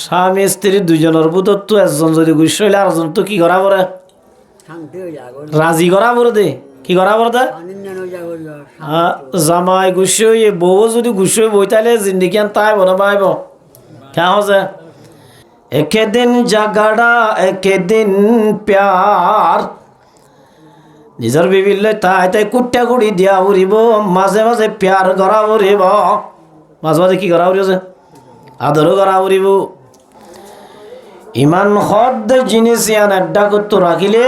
স্বামী স্ত্রী দুজনের ভিতর তো একজন যদি গুস্ব হইলে আরেকজন তো কি করা পড়ে রাজি করা পড়ে দে কি করা পড়ে দে জামাই গুস্ব হইয়ে বউ যদি গুস্ব হয়ে বই তাইলে জিন্দিগি তাই বনে পাইব क्या हो जाए एक दिन झगड़ा एक दिन प्यार নিজের বিবিলে তাই তাই কুট্টা কুড়ি দিয়া উড়িব মাঝে মাঝে প্যার করা উড়িব মাঝে মাঝে কি করা উড়িছে আদরও করা উড়িব ইমান হদ জিনিস ইয়ান আড্ডা করতে রাখিলে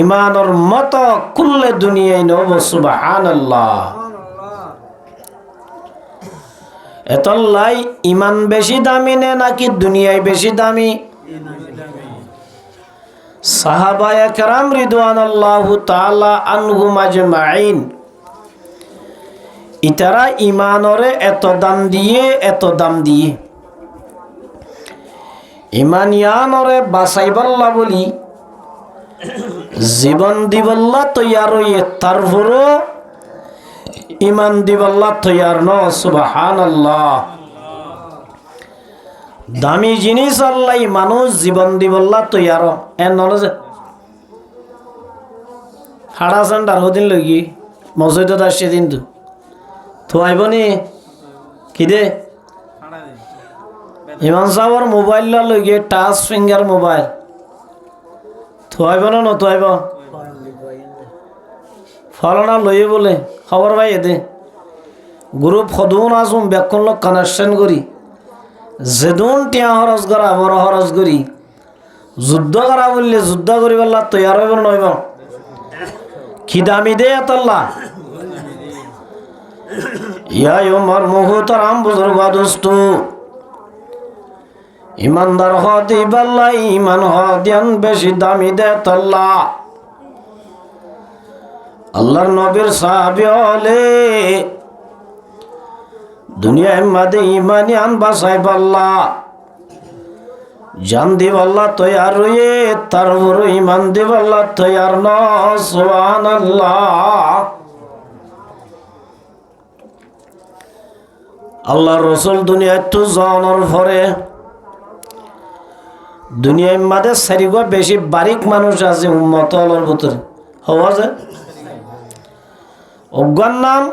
ইমানের মত কুল্লে দুনিয়ায় নব সুবহানাল্লাহ এতলাই ইমান বেশি দামি নে নাকি দুনিয়ায় বেশি দামি সাহাবায়ে কেরাম রিদওয়ানুল্লাহু তাআলা আনহুম আজমাইন ইতারা ইমানরে এত দাম দিয়ে ইমানিয়ানরে বাঁচাইবাল্লা বলি জীবন দিবল্লা তৈয়ার হইয়ে তারপরও ইমান দিবল্লা তৈয়ার ন সুবহানাল্লাহ দামি জিনিস আল্লাহ মানুষ জীবন দিবল্লা তৈয়ার এন নলে হাড়া সেন্টার হদিন লগি মসজিদত আসছে কিন্তু তো আইব নি কি দে ইমান সাহর মোবাইল লগে টাচ ফিঙ্গার মোবাইল তো আইব না নতো আইব ফলনা লইয়ে বলে খবর পাই এদে গ্রুপ সদুন আসুন ব্যাকুল কানেকশন করি যেদুন টিয়া খরচ করা বড় খরচ করি যুদ্ধ করা বললে যুদ্ধ করি বললা তৈয়ার হইব নইব কি দামি দে এতল্লা ইয়াই ওমর মুহতারাম বুজুর্গ দোস্ত ইমানদার হদি বল্লা ইমান হদিয়ান বেশি দামি দে তল্লা আল্লাহর নবীর সাহাবী হলে দুনিয়ায় মাদে ইমানিয়ান বাসাই পাল্লা জান দিবাল্লা তৈয়ার হয়ে তারপর ইমান দিবাল্লা তৈয়ার ন সুবহানাল্লাহ আল্লাহর রাসূল দুনিয়ায় তো জানার পরে দুনিয়ায় মাদে সারিগো বেশি বারিক মানুষ আছে উম্মত আল্লাহর ভিতরে হওয়া যায় অজ্ঞান নাম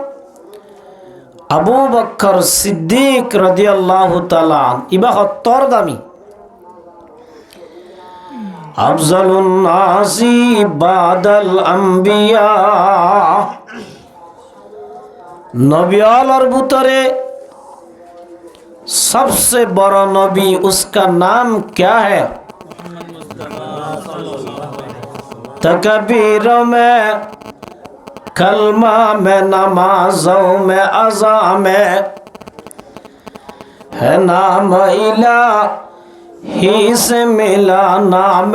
আবু বকর সিদ্দিক রাদিয়াল্লাহু তাআলা ইবা হত্তর দামি আফজালুন নাসি বাদাল আম্বিয়া নবী আলার ভিতরে सबसे बड़ा नबी उसका नाम क्या है तकबीरों में कलमा में नमाजों में अज़ा में है नाम इलाही से मिला नाम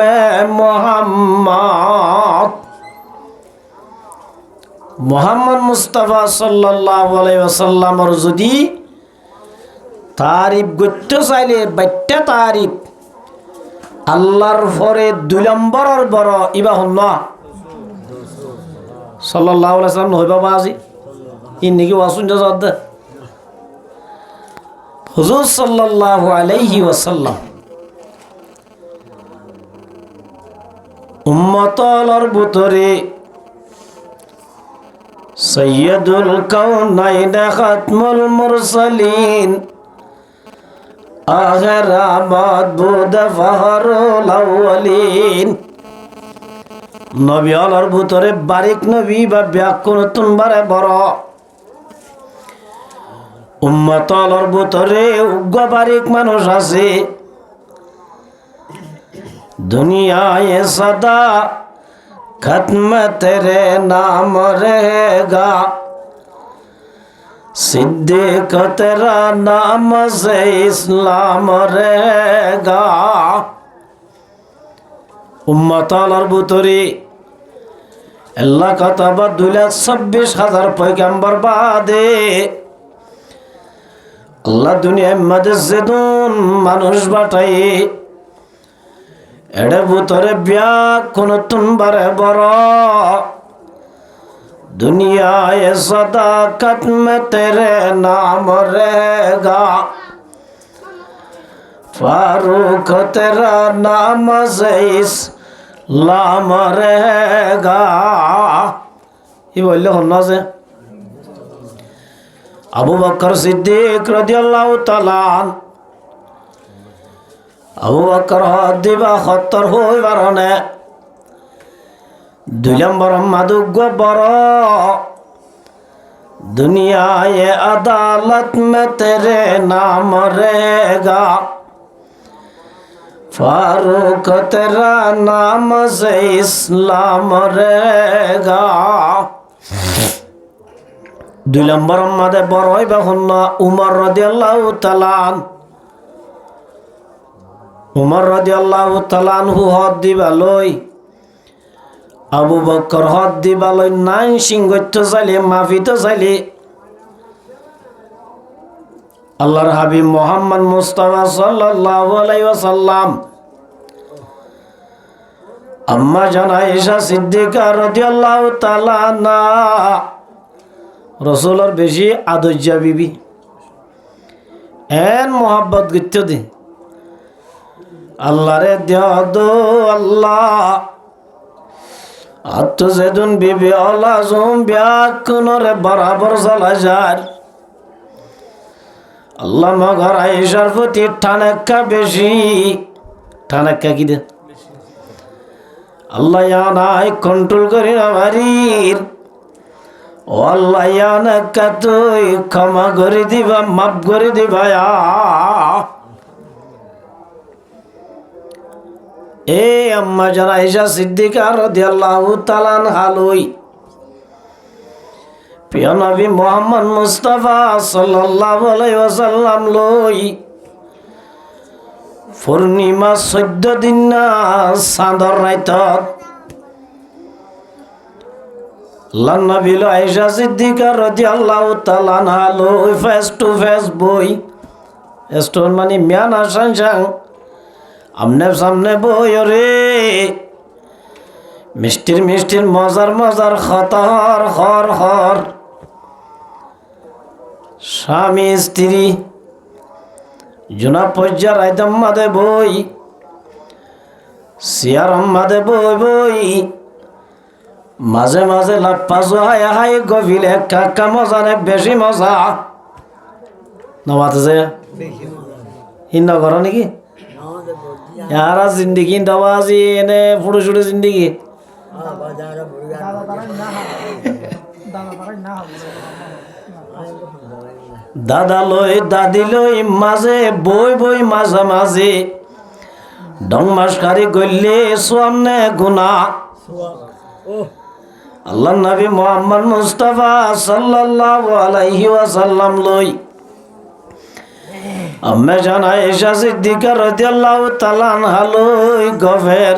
मोहम्मद मुस्तफा सल्लल्लाहु अलैहि वसल्लम और जुदी तारीफ गुत्तो चाइले बाट्टा तारीफ আল্লাহর পরে 2 নম্বরের বড় ইবা হন না সাল্লাল্লাহু আলাইহি ওয়াসাল্লাম হইবা বাজি ইন্নি কি ওয়াসুন জাদ হুজুর সাল্লাল্লাহু আলাইহি ওয়াসাল্লাম উম্মতর ভিতরে সাইয়্যিদুল কাউনাইন খাতমুল মুরসালিন আখির মাবুদ ফাহরুল আউয়ালিন নবী আলার ভিতরে বারিক নবী বা ব্যাকুনতুন বারে বড় উম্মত আলার ভিতরে উগ্র বারিক মানুষ আছে দুনিয়ায় সদা खत्म तेरे नाम रहेगा सिद्दीक तेरा नाम से इस्लाम रहेगा उम्मत आलर बुतरी अल्लाह का तबा 2,26,000 पैगंबर बादे अल्लाह दुनिया मदद से दून मनुष्य बाटाई एड़े बुतरे ब्याकुनतुन बारे बड़ा दुनिया ये सदाकत में तेरे नाम रहेगा फारूक तेरा नाम से इस्लाम रहेगा। ये बोल हन्ना से আবু বকর সিদ্দিক রাদিয়াল্লাহু তাআলা আবু বকর দিবা ৭০ হই বারনে ২ নম্বর মাদুগ বড় दुनिया ये अदालत में तेरे नाम रहेगा। फारूक तेरा नाम से इस्लाम रहेगा। ২ নম্বর মাদে বড়ই বাহন্ন উমর রাদিয়াল্লাহু তাআলা উমর রাদিয়াল্লাহু তাআলা হু হদ দিবালই আবু বকর হদ দিবালই নাই সিংহত্ব চাইলে মাফিত চাইলে আল্লাহর হাবিব মুহাম্মদ মুস্তাফা সাল্লাল্লাহু আলাইহি ওয়াসাল্লাম আম্মা জান আয়েশা সিদ্দিকা রাদিয়াল্লাহু তাআলা না রসুলের বেশি আদর্যা বিবি এন মোহাব্বত গিত্য দি আল্লাহরে দেও আল্লাহ আত্ম যেদুন বিবি আল্লাহ জুম ব্যাকুনরে বরাবর জ্বালা যার আল্লাহ মগর আয়েশার প্রতি ঠানাক্কা বেশি ঠানাক্কা কি দে আল্লাহ নাই কন্ট্রোল করি না বাড়ির ও আল্লাহ ইয়ানাক্কা তুই ক্ষমা করে দিবা মাফ করে দিবা এ আম্মা জান আয়েশা সিদ্দিকা রাদিয়াল্লাহু তাআলা আনহা প্রিয় নবী মুহাম্মদ মুস্তাফা সাল্লাল্লাহু আলাইহি ওয়াসাল্লাম লই পূর্ণিমা 14 দিন না চাঁদর রাইতত নবী আয়েশা সিদ্দিকা রাদিয়াল্লাহু তাআলা আনহা লই ফেস টু ফেস বই স্টোন মানে মিয়ানা সাংসাং আমনে সামনে বই রে মিষ্টির মিষ্টির মজার মজার খতর হর হর স্বামী স্ত্রী জুনা পর্যার আইদম মাদে বই সিয়ার মাদে বই বই মাঝে মাঝে লাপ্পাজো হায় হায় গভিলে কাকা মজা নে বেশি মজা নবাতে যে হিন্দ ঘর নাকি यारा जिंदगी दवाजी ने फुड़े छुड़े जिंदगी दादा लई दादी लई माजे बई बई माझा माझे डंग मासखारी गल्ले सामने गुना अल्लाह नबी मुहम्मद मुस्तफा सल्लल्लाहु अलैहि वसल्लम लई अम्मे जान आयशा सिद्दीका रादियाल्लाहु ताआला आनहा लई गफेर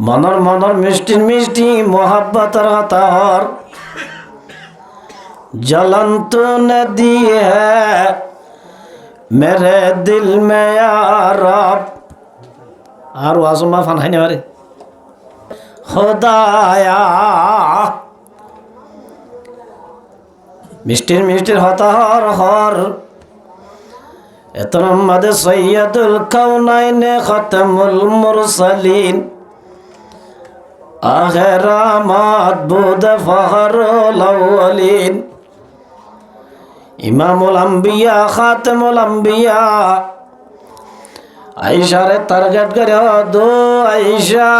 मनर मनर मिष्टी मिष्टी मोहब्बतर हतार जलन तूने दी है मेरे दिल में या रब আর ওয়াজমা ফান হাইনে পারে খোদায়া মিষ্টির মিষ্টির হতাহর হর এতনম্মাদ সৈয়দুল কাউনাইনে খতমুল মুরসালিন আখেরা মাদবুদ ফখরুল আউয়ালিন ইমামুল আম্বিয়া খাতমুল আম্বিয়া আয়েশারে টার্গেট করে দো আয়েশা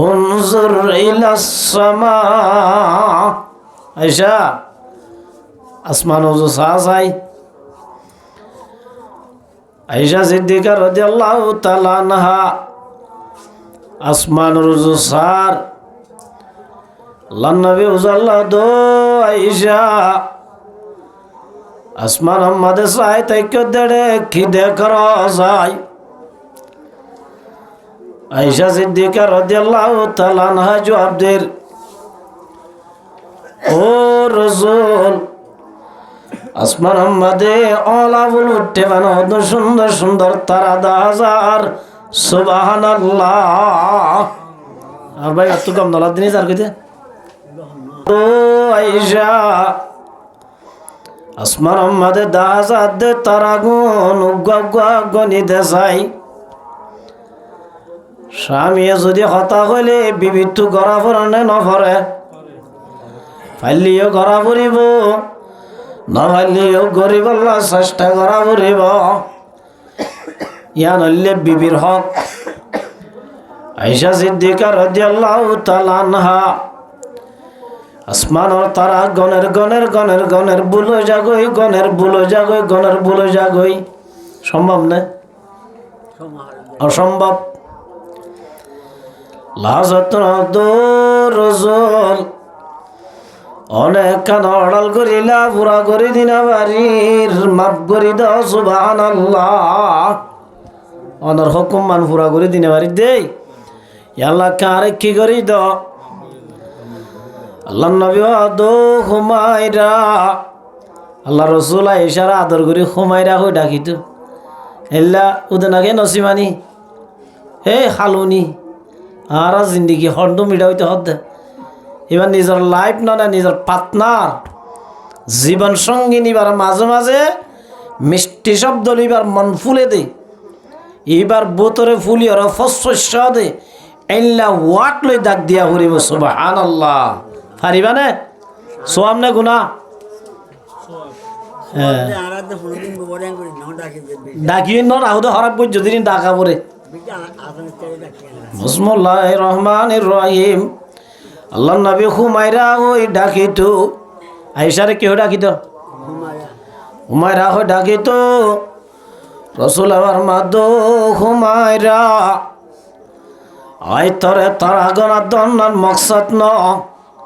উনজুর ইলাস সামা আয়েশা আসমান ওযু সাজাই আয়েশা সিদ্দিকা রাদিয়াল্লাহু তাআলা আনহা আসমান ওযু সার আল্লাহর নবী উজাল্লা দো আয়েশা আসমান আমাদের সাই তাইকে দেড়ে খিদে করা যায় আয়েশা সিদ্দিকা রাদিয়াল্লাহু তাআলা আনহা জবাব দের ও রাসূল আসমান আমাদে আলাবুল উঠতে বানো সুন্দর সুন্দর তারা ১০,০০০ সুবহানাল্লাহ আর ভাই এত কম দলার দিনই যার কইতে ও আয়েশা আসমান মাঝে দাহাজাত দে তারা গুণ গণিতে চাই স্বামীয়ে যদি হতা হইলে বিবিধ গড়া ফোরনে নফরে ফাইলিও গড়া ফুরিব নফাইলিও গরিব চেষ্টা করা ফুরিব ইয়া নইলে বিবির হক আয়েশা সিদ্দিকা রাদিয়াল্লাহু তাআলা আনহা আসমানের তারা গণের বুলো জাগই সম্ভব না অসম্ভব রসুল অনেক খান অর্ডাল করিলা পুরা করে দিনা বাড়ির মাফ করি দাও সুবহানাল্লাহ অনর হুকুম মান পুরা করে দিনা বাড়ি দেই আল্লাহ কারে কি করি দাও আল্লাহ নবী আদো হুমায়রা আল্লাহ রসুল আয়েশার আদর করে হুমায়রা হয়ে ডাকিত এল্লা উদনাকে নসিমানি হে হালুনি আর জিন্দিগি হন্ড মিডা হইতে হতে এবার নিজের লাইফ না নিজের পার্টনার জীবন সঙ্গী নিবার মাঝে মাঝে মিষ্টি শব্দ লিবার মন ফুলে দে এবার বোতরে ফুলি আর ফসফস দে এল্লা ওয়াট লই ডাক দিয়া ফুরিব সুবহানাল্লাহ পারিবা নে সোয়াম নে গুনা ডাকিয়ে ন রাহুদ হরাব যদি ডাকা পরে বিসমিল্লাহির রহমানির রহিম আল্লাহ নবী হুমায়রা ওই ডাকিত আয়েশারে কেউ ডাকিত হুমায়রা হই ডাকিত রসুল আবার মাদ হুমায়রা আয় তরে তারা গনা দন্নার মকসদ ন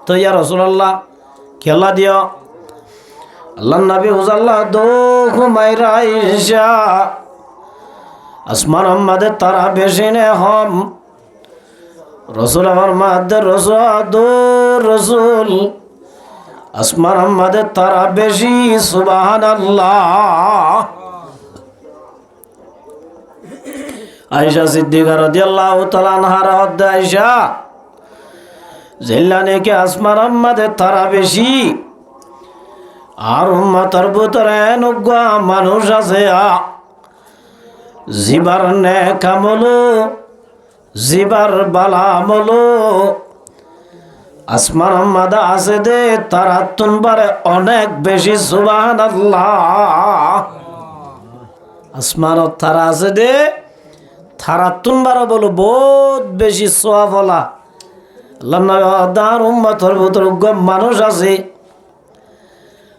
তো ইয়া রসুল্লাহ খেলা দিও আল্লাহ নবী হুজাল্লাহ দো হুমায়রা আয়েশা আসমান মাদে তারা বেশি নে হম রসুল আমার মাদে রসুল আসমান মাদে তারা বেশি সুবহানাল্লাহ আয়েশা সিদ্দিকা রাদিয়াল্লাহু তাআলা আনহার হদ্দে আয়েশা জিল্লানে কে আসমান মাদে তারা বেশি আর উম্মতের ভিতরে নগ্গা মানুষ আছে জিবার নেকামলো জিবার বালামলো আসমান মাদা আছে দে তারা তুনবারে অনেক বেশি সুবহানাল্লাহ আসমানত তারা আছে দে তারা তুনবারে বলো বহুত বেশি সোয়াবলা আল্লাহ দার উম্মতের ভিতরে মানুষ আছে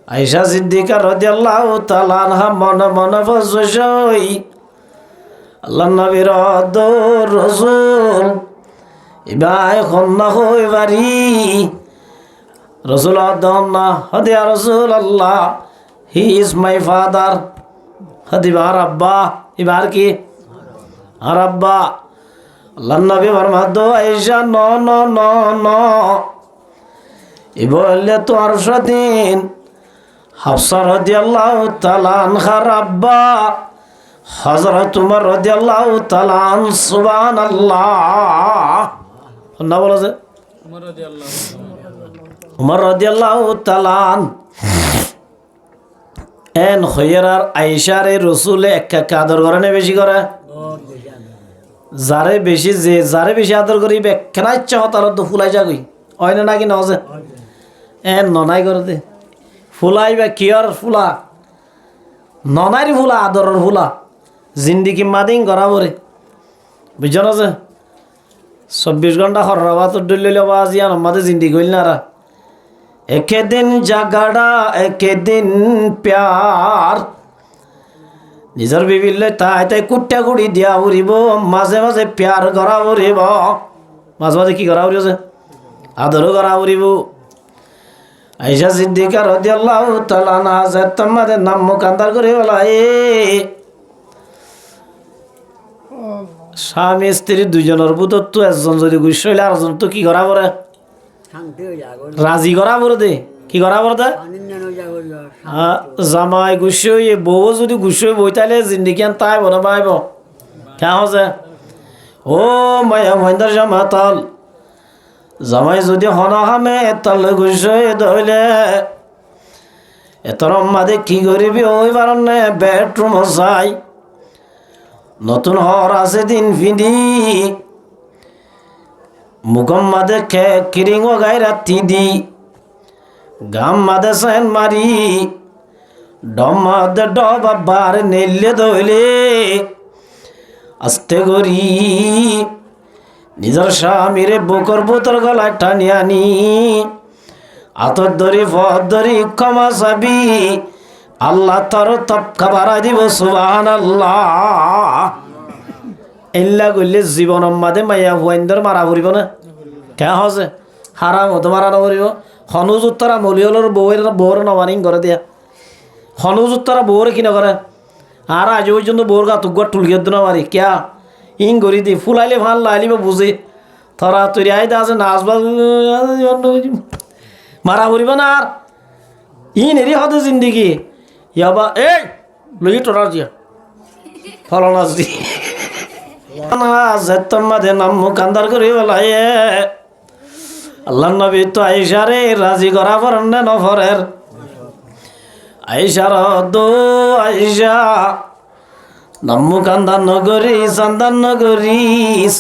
আয়েশা সিদ্দিকা রাদিয়াল্লাহু তাআলা আনহা মনে মনে ফসই আল্লাহ নবীর আদর রসুল ইবাই খন্না হই বাড়ি রসুল আদন্না হদিয়া রসুল আল্লাহ হি ইজ মাই ফাদার হদিবার আব্বা এবার কি আর আব্বা আল্লাহ নবী ফরমাদ আয়েশা ন ন ন ন বললে তো আর সাদিন হাফসা রাদিয়াল্লাহু তাআলা আনহার আব্বা হযরত উমর রাদিয়াল্লাহু তাআলা আন সুবহানাল্লাহ না বলা যায় উমর রাদিয়াল্লাহু তাআলা এন খয়রার আয়েশারে রাসূলে একা আদর করে না বেশি করে যারে বেশি আদর করিবে কেন ইচ্ছা হতার তো ফুলাই যাগই হয় না নাকি না আছে এন ননাই করে দে ফুলাই বা কিয়র ফুলা ননাইর ফুলা আদরের ফুলা জিন্দিগি মাদিং করা পরে বুঝছ না যে 24 ঘন্টা হরবা তো ডুলিল বাজি আর আমাদের জিন্দিগি হইল না একে দিন জাগাড়া একে দিন প্যার নিজের বিবিলে তাই কুট্টা কুড়ি দিয়া উড়িব মাঝে মাঝে প্যার করা উড়িব মাঝে মাঝে কি করা উড়িছে আদরও করা উড়িব আয়েশা সিদ্দিকা রাদিয়াল্লাহু তাআলা আনহা তোমাদের নাম মুকান্দার করে বলা স্বামী স্ত্রী দুজনের ভিতর তো একজন যদি গুস্স হইলে আরেকজন তো কি করা পরে রাজি করা পরে দে কি করা পরে দে জামাই গুস্স হইয়ে বউ যদি গুস্স হয়ে বই তাইলে জিন্দিগি তাই বনে পাইব কেন হচ্ছে ও মায়া মহেন্দ্র জামাতাল জামাই যদি হনা হামে তাহলে গুস্স হয়ে ধরলে এতর মাদে কি করিবি ওই বারণে বেডরুম যাই নতুন হর আছে দিন ফিদি মুখম মাদে খে কিরিং ও গাই রাতি দি গাম মাদে সেন মারি ডম মাদে ডব বার নেলে দইলে আস্তে করি নিজের স্বামীরে বুকর বুতর গলায় টানি আনি আতর ধরি পথ ধরি ক্ষমা চাবি আল্লাহ তোর তপকা বাড়াই দিব সুবহানাল্লাহ। এল্লা করলে জীবন মাদে মাইয়া হুয়াইন্দর মারা পড়িব না কে হসে হারাম হতো মারা নপরিব হনুজ উত্তরা মলিয়লর বউর নবানিং করে দিয়া হনুজ উত্তরা বউরে কিনা করে আর আজ পর্যন্ত বউর গা তুক টুলগিয়ে দিন মারি ক্যা ইং করি দি ফুলাইলে ভাল লাইলিব বুঝে থরা তৈরি আইতে আছে নাচবা মারা পড়িব না আর ইন এরি হতে জিন্দিগি ইয়াবা এই লই টোরার দিয়া ফলনাস দি মাদে নাম মুকান্দার করি বলাই আল্লাহ নবী তো আইসারে রাজি করা পড়েন না নফরের আইসার দো আইসা নাম মুকান্দার নগরী চান্দার নগরীস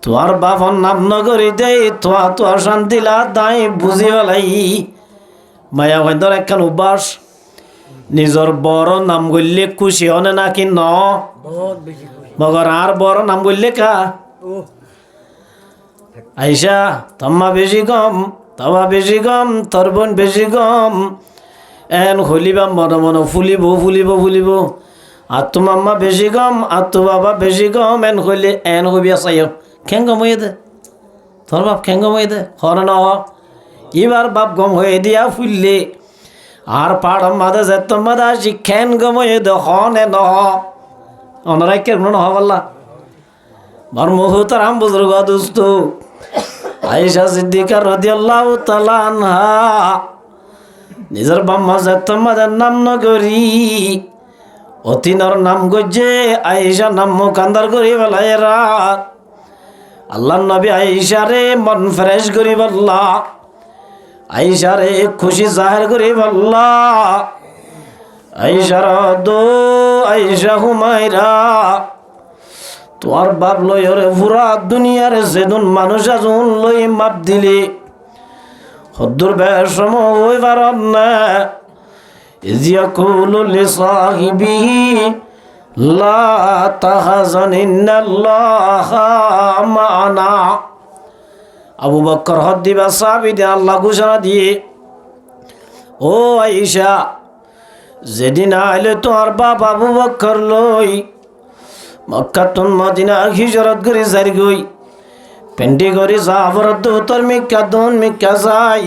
তোমার বাপর নাম নগরী দেই তোমার শান্তিলা দাই বুঝি বলাই মায়া ভাইন্দর একখান অভ্যাস নিজর বড় নাম গল্লে খুশি হনে নাকি ন মগর আর বড় নাম গল্লে কা আইসা তম্মা বেশি কম তবা বেশি কম তোর বোন বেশি কম এন হলিবা মনে মনে ফুলিব আর তো মাম্মা বেশি কম আর তো বাবা বেশি কম এন হইলে এন হইবিয়া চাইও খেং গম হয়ে দে তোর বাপ খেং গম হয়ে দে হর ন এবার বাপ গম হয়ে দিয়া ফুললে আর পাড় মাদে যেত মাদা আসি খেন গম হয়ে দে হনে ন অনারাই কেমন ন হবাল্লা বার মুহূর্তের আম বুজুর্গ দুস্থ আয়েশা সিদ্দিকা রাদিয়াল্লাহু তাআলা আনহা নিজের বাম্মা যেত মাদের নাম নগরী অতিনর নাম গজ্জে আয়েশা নাম মুকান্দার করি বেলায় রাত আল্লাহ নবী আয়েশারে মন ফ্রেশ করি বললা আয়েশারে খুশি জাহির করি বললা আয়েশার দো আয়েশা হুমায়রা তোর বাপ লই রে পুরা দুনিয়ার যেদুন মানুষ আজুন লই মাপ দিলি হদ্দুর বেশম হই পারন না ইজিয়াকুলু লিসাহিবিহি লা তাহজান ইন্নাল্লাহা মা'ানা আবু বকর হদ্দিবা সাহাবীদের আল্লাহ ঘোষণা দিয়ে ও আয়েশা যেদিন আইলে তোর বাপ আবু বকর লই মক্কাতুন মদিনা হিজরত করে যাই গই পেন্টি করে যাবরত তোর মিক্কা দন মিক্কা যাই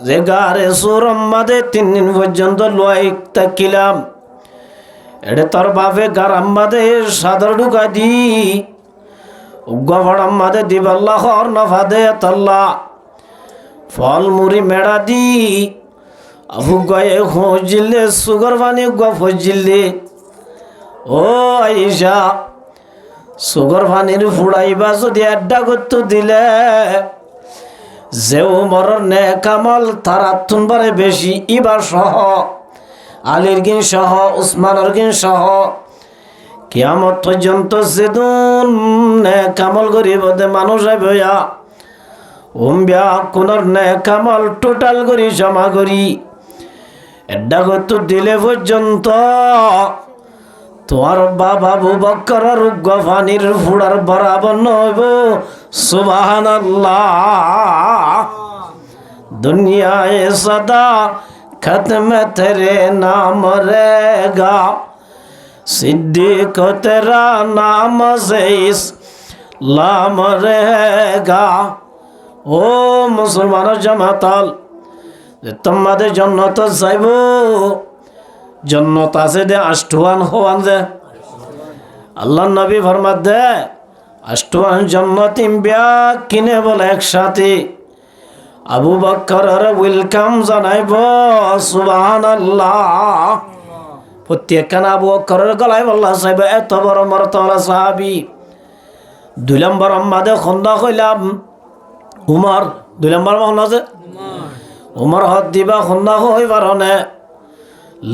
যে গারে সুরম মাদে 3 দিন পর্যন্ত লই তাকিলাম এডে তোর বাপে গারাম মাদে সাদর ঢুকা দি উগ্গড়াম মাদে দিবাল্লাহ হর নফাদে তাল্লা ফল মুড়ি মেড়া দি আবু গয়ে খোঁজিলে সুগর বানি উগ্গা ফজিলে ও আয়েশা সুগর পানির ফুড়াইবা যদি আড্ডা করতে দিলে যে উমরের নেকামল তার আত্মবারে বেশি ইবার সহ আলীর গিন সহ উসমানের গিন সহ কিয়ামত পর্যন্ত যেদিন নেকামল করিব দে মানুষ আইবয়া উম্বিয়া কোনর নেকামল টোটাল করি জমা করি আড্ডা করতে দিলে পর্যন্ত তোমার বাবা আবু বকরের গফানির ফুড়ার বরাবর নইব সুবহানাল্লাহ দুনিয়ায় সদা खत्म तेरे नाम रहेगा सिद्दीक तेरा नाम से इस्लाम रहेगा ও মুসলমানের জামাতাল তোমাদের জন্নত যাইব জন্নত আছে দে আষ্টওয়ান হওয়ান যে আল্লাহ নবী ফরমাত দে আষ্টওয়ান জন্নত ইম্বিয়া কিনে বলে একসাথে আবু বকরের ওয়েলকাম জানাইব সুবহানাল্লাহ প্রত্যেকখানা আবু বকরের গলায় বল্লা সাহেব এত বড় মর্তবা সাহাবী 2 নম্বর আমাদের খন্দা কইলাম উমর 2 নম্বর মহল আছে উমর হদ দিবা খুন্না হই পারনে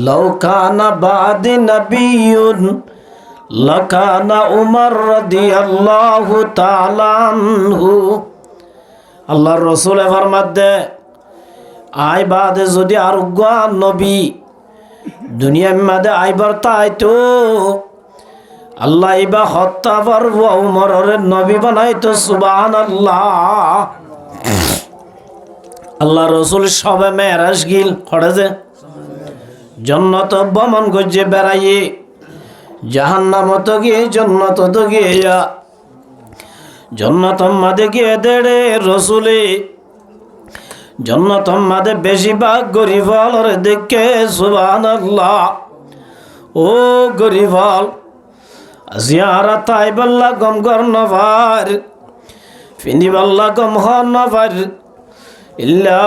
লাউ কানা বাদি নবিয়ুন লাকানা উমর রাদিয়াল্লাহু তাআলা আনহু। আল্লাহর রাসূল ফরমাত দে আই বাদে যদি আরোগ্য নবী দুনিয়ার মাঝে আইবার তাইতো আল্লাহ ইবা হত্যা পারব উমরের নবী বানাইতো। সুবহানাল্লাহ। আল্লাহ রসুল সবে মেরাজ গিল করে যে জন্নত ভ্রমণ করছে বেড়াইয়ে জাহান্নামত গিয়ে জন্নত তো গিয়ে জন্নত মাদে গিয়ে দেড়ে রসুলে জন্নত মাদে বেশিরভাগ গরিব হলরে দেখে। সুবহানাল্লাহ। ও গরিব হল জিয়ারা তাই বল্লা গম গর নভার ফিনি বল্লা গম হ নভার ইল্লা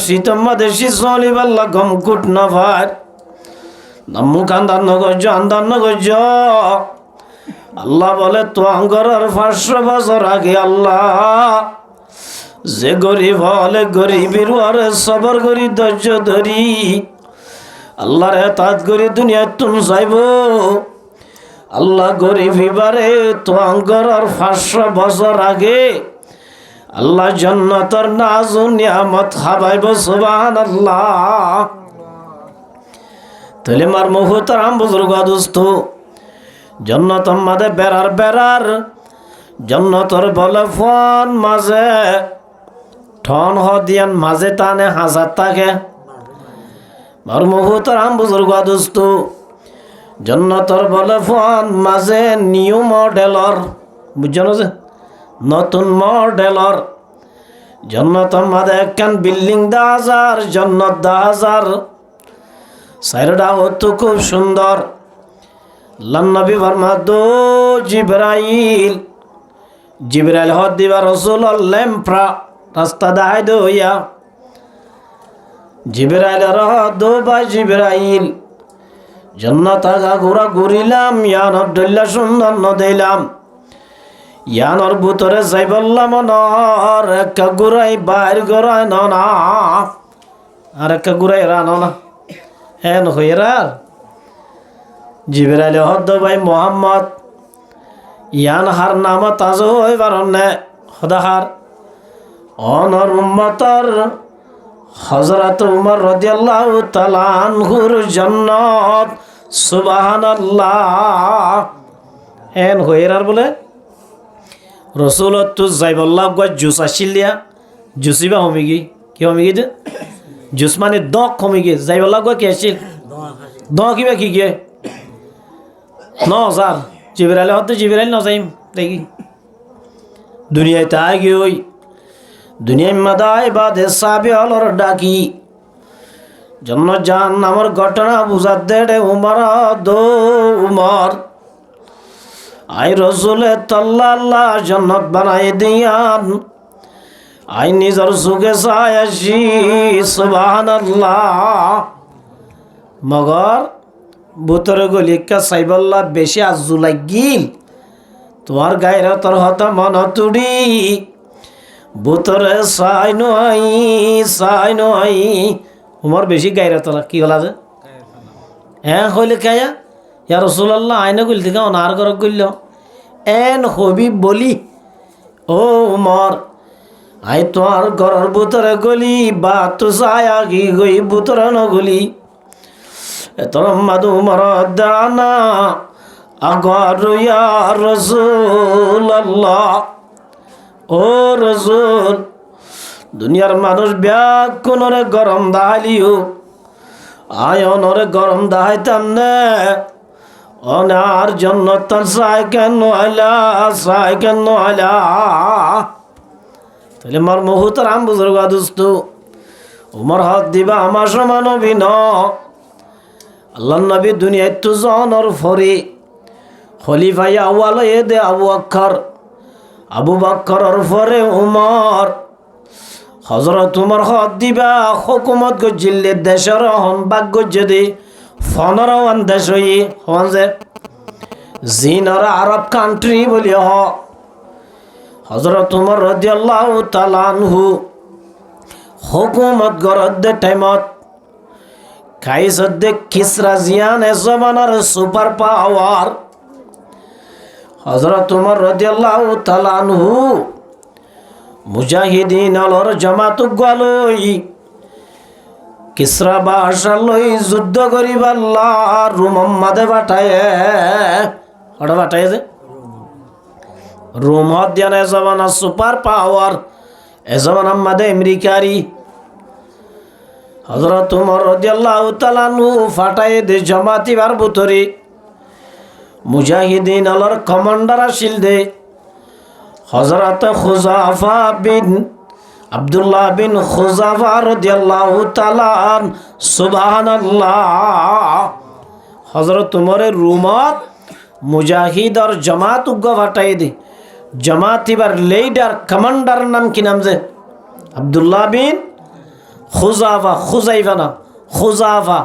শীতম মাদে শীতলি বল্লা গম কুট নভার নামু কান্দার নগজ আন্দার নগজ। আল্লাহ বলে তো আঙ্গরের 500 বছর আগে আল্লাহ যে গরিব হলে গরিবের ওরে সবর করি ধৈর্য ধরি আল্লাহর এতাত করি দুনিয়া তুম যাইব। আল্লাহ গরিব এবারে তো আঙ্গরের 500 বছর আগে আল্লাহ জান্নাতের নাজ ও নিয়ামত খাবাইব। সুবহানাল্লাহ। তাহলে মার মুহতারাম বুজুর্গ দোস্ত জান্নাত মাদে বেড়ার জান্নাতর বলে ফোন মাঝে ঠন হদিয়ান মাঝে টানে হাজার থাকে। মার মুহতারাম বুজুর্গ দোস্ত জান্নাতর বলে ফোন মাঝে নিউ মডেলর বুঝছো যে নতুন মডেলর জান্নাত মাদে একখান বিল্ডিং 10,000 জান্নাত 10,000 সাইরডা হতো খুব সুন্দর। নবী ফরমাতো জিবরাইল হদ দিবা রসুল লেম্প্রা রাস্তা দাহাই দইয়া জিবরাইল দো বা জিবরাইল জান্নাত আগা ঘোরা ঘুরিলাম ইয়ানর ডল্লা সুন্দর ন দিলাম ইয়ানর ভিতরে যাই বললাম নর একটা ঘুরাই বাইর ঘুরাই না আর একটা ঘুরাই রানো না হ্যাঁ হইরার জিবরাইল হদ ভাই মোহাম্মদ ইয়ান হার নাম তাজ হই পারনে হদাহার অনর উম্মতর হযরত উমর রাদিয়াল্লাহু তাআলা আনহুর জান্নাত। সুবহানাল্লাহ। এন হইরার বলে রসুল তো যাইবল্লাহ গয় জুস আসিলিয়া জুসিবা হমিগি কি হমিগি যে জুস মানে দক হমিগি যাইবল্লাহ গয় কি আসিল দ কিবা কি গিয়ে নজার জিবরাইল হতে জিবরাইল নজাইম দেখি দুনিয়ায় তাই গিয়ে ওই দুনিয়ায় মাদায় বাদে সাবি হলর ডাকি জন্য জান আমার ঘটনা বুঝার দেড়ে উমর দো উমর আই রসুলে তল্লাল্লাহ জন্নত বানাই দিয়ান আই নিজর সুখে চাই আসি। সুবহানাল্লাহ। মগর বুতরে গলিকা সাইবল্লা বেশি আজু লাগিল তোমার গায়ের তোর হত মন তুড়ি বুতরে চাই নই উমর বেশি গায়ের তোরা কি হলা যে হ্যাঁ হইলে কায়া ইয়া রাসূলুল্লাহ আইনে গইল থেকে অনার ঘর গইল এন হবি বলি ও উমর আই তোর ঘরের ভিতরে গলি বা তো চায় আগি গই ভিতরে নগলি তোর মাদু উমর দানা আগর ইয়া রাসূলুল্লাহ। ও রাসূল দুনিয়ার মানুষ ব্যাগ কোনরে গরম দাহালিও আয় অনরে গরম দাহাইতাম না অনার জন্য তার সাই কেন আলা তাহলে মার মুহতারাম বুজুর্গ দোস্ত উমর হাত দিবা আমার সমান নবী ন আল্লাহ নবী দুনিয়ায় তো জনর ফরে খলিফাই আউয়াল এ দে আবু বকর ফরে উমর হযরত উমর হাত দিবা হুকুমত গজিলে দেশের হন ভাগ্য যদি 15 দেশ হই হন যে জিনর আরব কান্ট্রি বলি হযরত উমর রাদিয়াল্লাহু তাআলা আনহু হুকুমত গরদ্দে টাইমত খাইসদ্দে কিসরা জিয়ানে জমানার সুপার পাওয়ার হযরত উমর রাদিয়াল্লাহু তাআলা আনহু মুজাহিদিন আলর জামাত গলই কিসরা বাদশাহ লই যুদ্ধ করিবাল্লা রোম মাদে বাটায় ওটা বাটায় যে রোম হদ্যানে জমানা সুপার পাওয়ার এ জমানা মাদে আমেরিকারি হযরত উমর রাদিয়াল্লাহু তাআলা আনহু ফাটায় দে জামাতিবার ভিতরে মুজাহিদিন আলর কমান্ডার আসিল দে হযরত খুজাফা বিন আব্দুল্লাহ বিন খুজাফা রাদিয়াল্লাহু তাআলা সুবহানাল্লাহ হযরত উমরের রুমত মুজাহিদর জামাত উগ্গ ফাটাই দে জামাতিবার লিডার কমান্ডার নাম কি নাম যে আব্দুল্লাহ বিন খুজাফা খুজাইফা না খুজাফা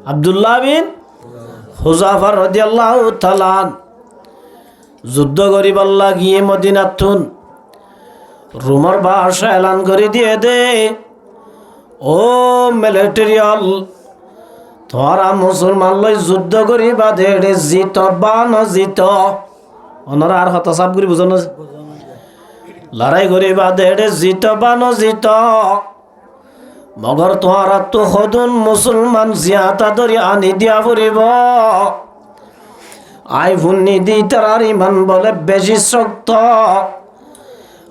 আব্দুল্লাহ বিন খুজাফা রাদিয়াল্লাহু তাআলা যুদ্ধ করিবার লাগিয়ে মদিনাতুন রোমর বাদশা এলান করে দিয়ে দে ও মিলিটারিয়াল তোরা মুসলমান লই যুদ্ধ করিবা দে জিত বান জিত ওনারা আর হতা সাব করি বুঝানো লড়াই করিবা দে জিত বান জিত মগর তোরা তো হদুন মুসলমান জিয়াতা ধরি আনি দিয়া ফুরিব আই ভুন্নি দি তারার ইমান বলে বেশি শক্ত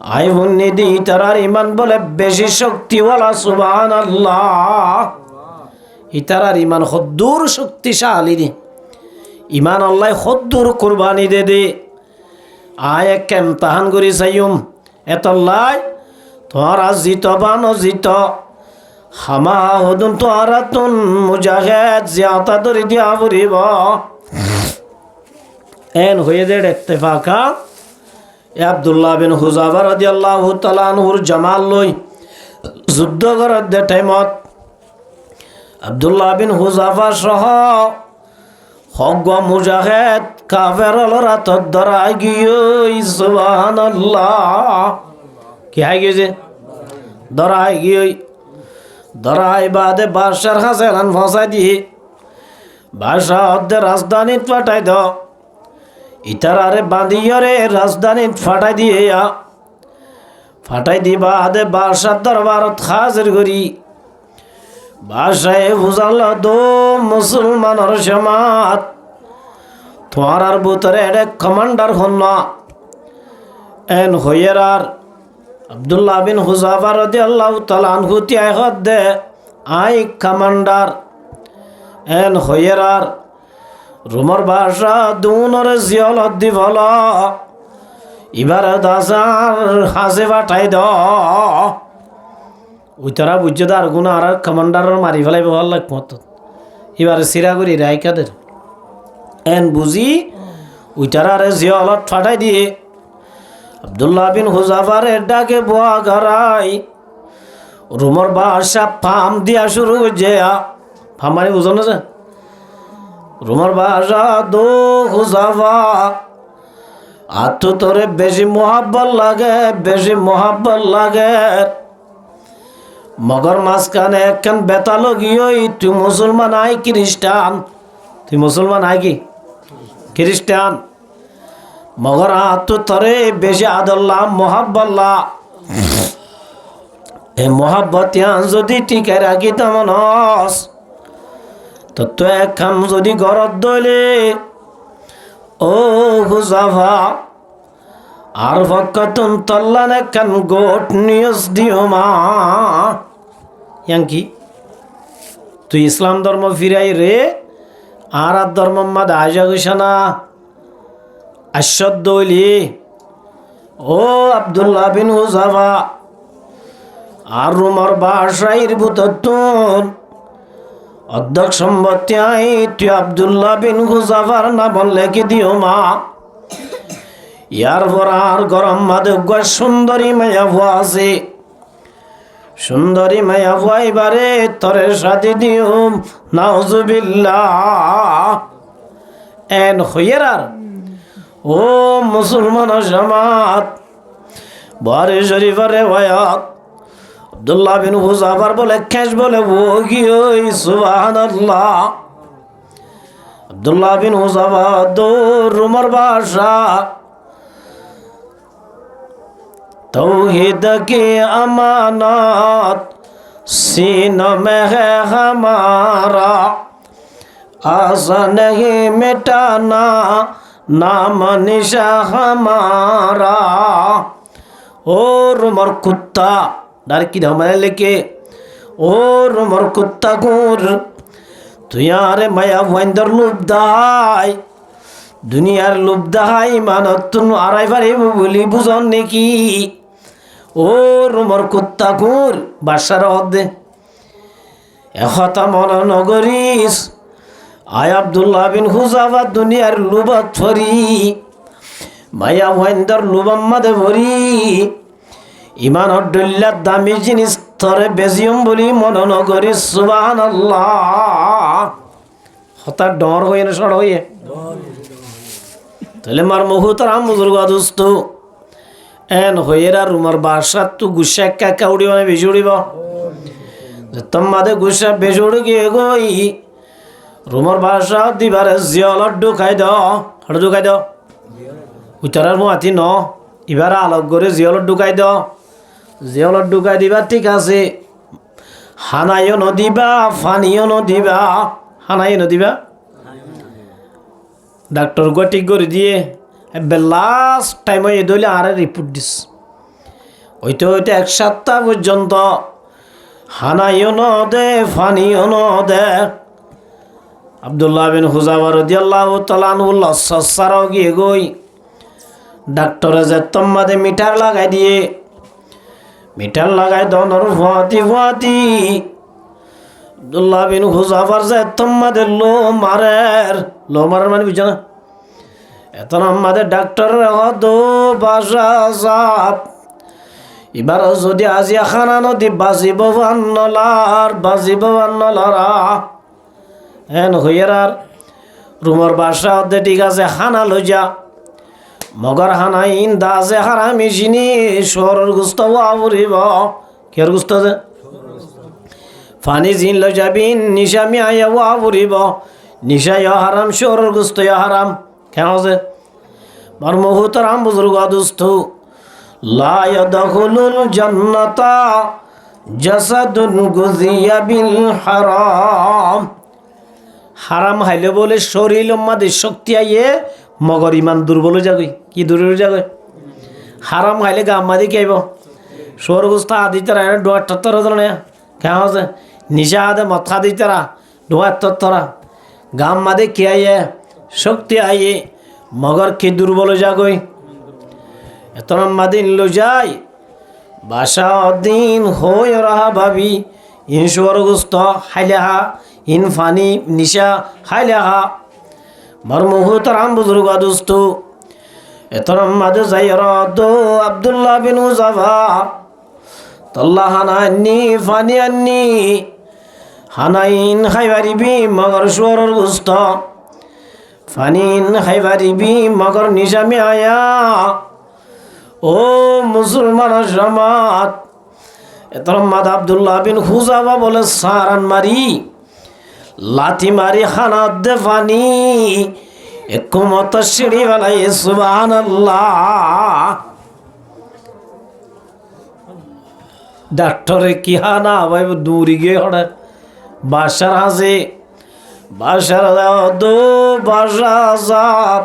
আই ভুন্নি দি তারার ইমান বলে বেশি শক্তিওয়ালা সুবহানাল্লাহ ইতারার ইমান হদ্দুর শক্তিশালী রে ইমান আল্লাহ হদ্দুর কুরবানি দে দে আয় এক ইমতিহান করি চাইম এতল্লাই তোরা জিত বানো জিত হামা হদুন তোরা তুন মুজাহিদ জিয়াতা ধরি দিয়া ফুরিব এন হয়ে দে ইত্তেফাকা আব্দুল্লাহ বিন খুজাফা রাদিয়াল্লাহু তাআলা আনহুর জামাল লই যুদ্ধ করার দে টাইমত আব্দুল্লাহ বিন খুজাফা সহ হগ মুজাহিদ কাফের রাত ধরাই গিয়ে সুবহানাল্লাহ কি হাই গিয়েছে ধরাই গিয়ে ধরাই বাদে বাদশার কাছে রান ফসাই দিয়ে বাদশাহ অর্ধে রাজধানী পাঠাই দাও ইতারারে বাঁধিয়রে রাজধানী ফাটাই দিয়ে ফাটাই দিবা আদে বাদশার দরবারত হাজির করি বাদশাহে বুঝাল দো মুসলমানের জামাত তোমার ভিতরে এক কমান্ডার হন না এন হইয়ার আব্দুল্লাহ বিন খুজাফা রাদিয়াল্লাহু তাআলা আনহু তিয়াই হদ দে আই কমান্ডার এন হইয়ার রোমর বাদশা দুনর জিয়ালত দি ভাল এবার দাসার হাসে বাটাই দ ওই তারা বুঝছে আর গুণ আর কমান্ডার মারি ফেলাই ভাল লাগত এবার সিরা করি রায়কাদের এন বুঝি ওই তারা জিয়ালত ফাটাই দিয়ে আব্দুল্লাহ বিন খুজাফার ডাকে বোয়া গড়াই রোমর বাদশা ফাম দিয়া শুরু করছে ফাম মানে বুঝো না যে রোমর বাদশা দো খুজাফা আর তো তোরে বেশি মোহাব্বত লাগে মগর মাঝখানে একখান বেতালো গিয়ে তুই মুসলমান আই খ্রিস্টান তুই মুসলমান আই কি খ্রিস্টান মগর তো তোরে বেশি আদল্লা মোহাব্বল্লা এই মোহাব্বত যদি টিকে রাখি তেমন তো একখান যদি গরত দলে ও খুজাফা আর ফক্কাতুন তল্লান একখান গোট নিয়স দিও মা ইয়াঙ্কি তুই ইসলাম ধর্ম ফিরাই রে আর ধর্ম মাদ আজা গেছানা আশ্বদ দলি ও আব্দুল্লাহ বিন খুজাফা আর রুমর বাসাইর ভূতত্তুন অধ্যক্ষ সম্পত্তি আই তুই আব্দুল্লাহ বিন খুজাফার না বললে কি দিও মা ইয়ার পর আর গরম মাদে সুন্দরী মায়া ভুয়া আছে সুন্দরী মায়া ভুয়া এবারে তরে সাথে দিও নাউজুবিল্লাহ এন হইয়ার ও মুসলমান জামাত বারে শরীফারে ওয়াত আব্দুল্লাহ বিন হুযাফার বলে খেস বলে ও কি ওই সুবহানাল্লাহ। আব্দুল্লাহ বিন হুযাফা দৌড় উমর বাদশা तौहीद की अमानत सीनों में है हमारा, आशा नहीं मिटाना नाम निशा हमारा। और उमर कुत्ता डर की धमले लेके और उमर कुत्ता गुर तू यार माया वंदर लुब्दाई दुनियार लुब्दाई मानत तुम आराई बारे बोली बुझन नेकी। ও রুমর কুত্তা কুর বাসার হদে এখতা মনে নগরিস আয় আব্দুল্লাহ বিন হুযাফা দুনিয়ার লুবাত ফরি মায়া ওয়াইন্দার লুবাম্মাদে ভরি ইমান অড্ডুল্লাহ দামি জিনিস তরে বেজিয়ম বলি মনে নগরিস সুবহানাল্লাহ। হতা ডর হয়ে না সড় হয়ে তাহলে মার মুহতারাম বুজুর্গ দোস্ত এন হইয়েরা রুমার বাসাত তু গুসা কাকা উড়িব না বেশি উড়িব তোমাদের গুসা বেশি উড়ে গিয়ে গই রুমার বাসা দিবারে জিয়লত ঢুকাই দাও হাড় ঢুকাই দাও উচারার মুহাতি ন এবার আলোক করে জিয়লত ঢুকাই দাও জিয়লত ঢুকাই দিবা ঠিক আছে হানাইও নদিবা ফানিও নদিবা হানাইও নদিবা ডাক্তার গো ঠিক করে দিয়ে লাস্ট টাইম এই দইলে আর রিপোর্ট দিস ওইটা ওইটা এক সপ্তাহ পর্যন্ত হানাইও ন দে ফানিও ন দে। আব্দুল্লাহ বিন হুযাফা রাদিয়াল্লাহু তাআলা আনহু লসারাও গিয়ে গই ডাক্তারে যে তোমাদের মিটার লাগাই দিয়ে মিটার লাগাই দনর ফুয়াতি ফুয়াতি আব্দুল্লাহ বিন হুযাফার যে তোমাদের লো মারের মানে বুঝছো না এখন আমাদের ডাক্তার দো বাসা সাপ এবার যদি আজি খানা নদী বাজিব বান্নলারা এন হইয়ার রুমর বাসা হতে ঠিক আছে খানা লই যা মগর হানা ইন দাসে হারামি চিনি শহরের গুস্ত ওয়াবুরিব কের গুস্ত যে ফানি জিন লই যাবিন নিশামি আয়া ওয়াবুরিব নিশা হারাম শহরের গুস্ত হারাম কেন যে মার মুহতারাম বুজুর্গ দোস্ত লা ইয়াদখুলুল জান্নাতা জাসাদুন গুযিয়া বিল হারাম। হারাম হাইলে বলে শরীর মাদে শক্তি আইয়ে মগর ইমান দুর্বল যাগই কি দুর্বল যাগই হারাম খাইলে গাম মাদি কি আইব সর গুস্তা আদি তারা ডোয়া টত্তর ধরনে কেন আছে নিশা আদে মথা দি তারা ডোয়া টত্তরা গাম মাদে কি আইয়ে শক্তি আইয়ে মগর কি দুর্বল যাগই এত মাদিন লো যাই বাসা দিন হয়ে রাহা ভাবি ইন সর গুস্ত হাইলেহা ইন ফানি নিশা হাইলেহা মার মুহতারাম বুজুর্গ দোস্ত এতর মাদে যাই রদো আব্দুল্লাহ বিন হুযাফা তল্লা হানানি ফানি আন্নি হানাইন খাইবারিবি মগর সুয়ারর গুস্ত ফানিন খাইবারিবি মগর নিশামি আয়া। ও মুসলমান সমাজ এতর মাদ আব্দুল্লাহ বিন হুযাফা বলে সারান মারি লাথি মারি খানাত দে ফানি একটু মতো সিঁড়ি বেলায় সুবহানাল্লাহ। ডাক্তারে কি হানা ভাই দূরি গিয়ে হঠাৎ বাসার হাসে বাসার দো বাসা সাপ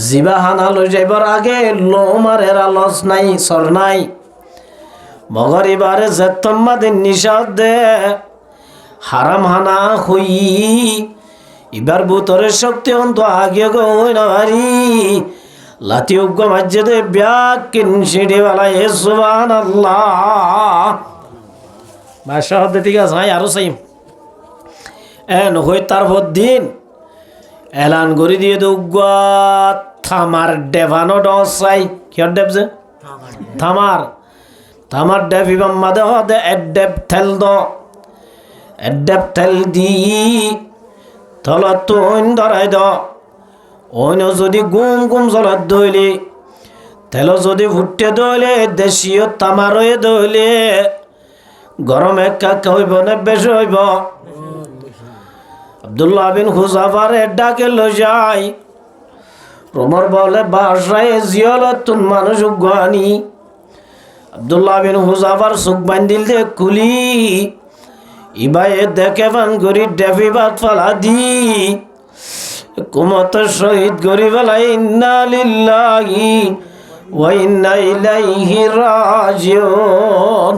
জিবা হানা লই যাইবার আগে লো মারের লস নাই সর নাই মগর এবারে জেতম্মাদের নিষাদ দে হারাম হানা হই এবার বুতরের শক্তি অন্ত আগে গই না ভারি লাতি উগ্র মসজিদে ব্যাগ কিন সিঁড়ি বেলায় সুবহানাল্লাহ। বাসা হতে ঠিক আছে আরো সাইম এন হই তারপর দিন এলান করে দিয়ে উগ্র থামার ডেভানো ডসাই কিয়র ডেব যে থামার ডেভ ইবাম মাদে হদে এডেব ঠেল দ এডেব ঠেল দি তলত তো অইন ধরাই দ অইন যদি গুম গুম জলত ধইলে তেল যদি ফুটে দইলে দেশীয় তামারয়ে দইলে গরম একা হইব না বেশি হইব? আব্দুল্লাহ বিন হুযাফারে ডাকে লই যায়। ওমর বলে বাসায় জিয়ারতুন মানুষ গানি। আব্দুল্লাহ বিন হুযাফার চোখ বান্ধিল দে কুলি ইবায়ে দেখে বান গরি ডেফি বাত ফালা দি কুমত শহীদ গরি বেলাই ইন্না লিল্লাহি ওয়া ইন্না ইলাইহি রাজিউন।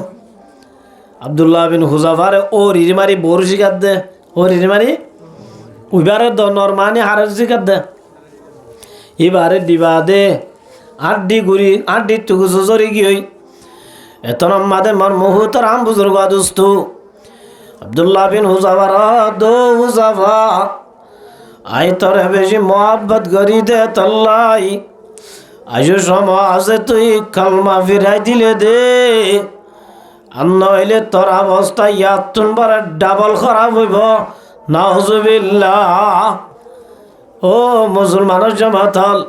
আব্দুল্লাহ বিন হুযাফারে ও রিমারি বোর শিকার দে, ও রিমারি উইবারে দনর মানে হারের শিকার দে। এবারে দিবা দে আড্ডি গুড়ি আড্ডি টুকু জরি গিয়ে এত মাদে মর মুহুতর আম বুজুর্গ দুস্তু আব্দুল্লাহ বিন হুযাফার দো হুযাফা আই তোরে বেশি মোহাব্বত করি দে তল্লাই আজু সমাজে তুই কালমা ফিরাই দিলে দে আর নইলে তোর অবস্থা ইয়াত তুনবার ডাবল খারাপ হইব। নাউজুবিল্লাহ। ও মুসলমানের জামাত হল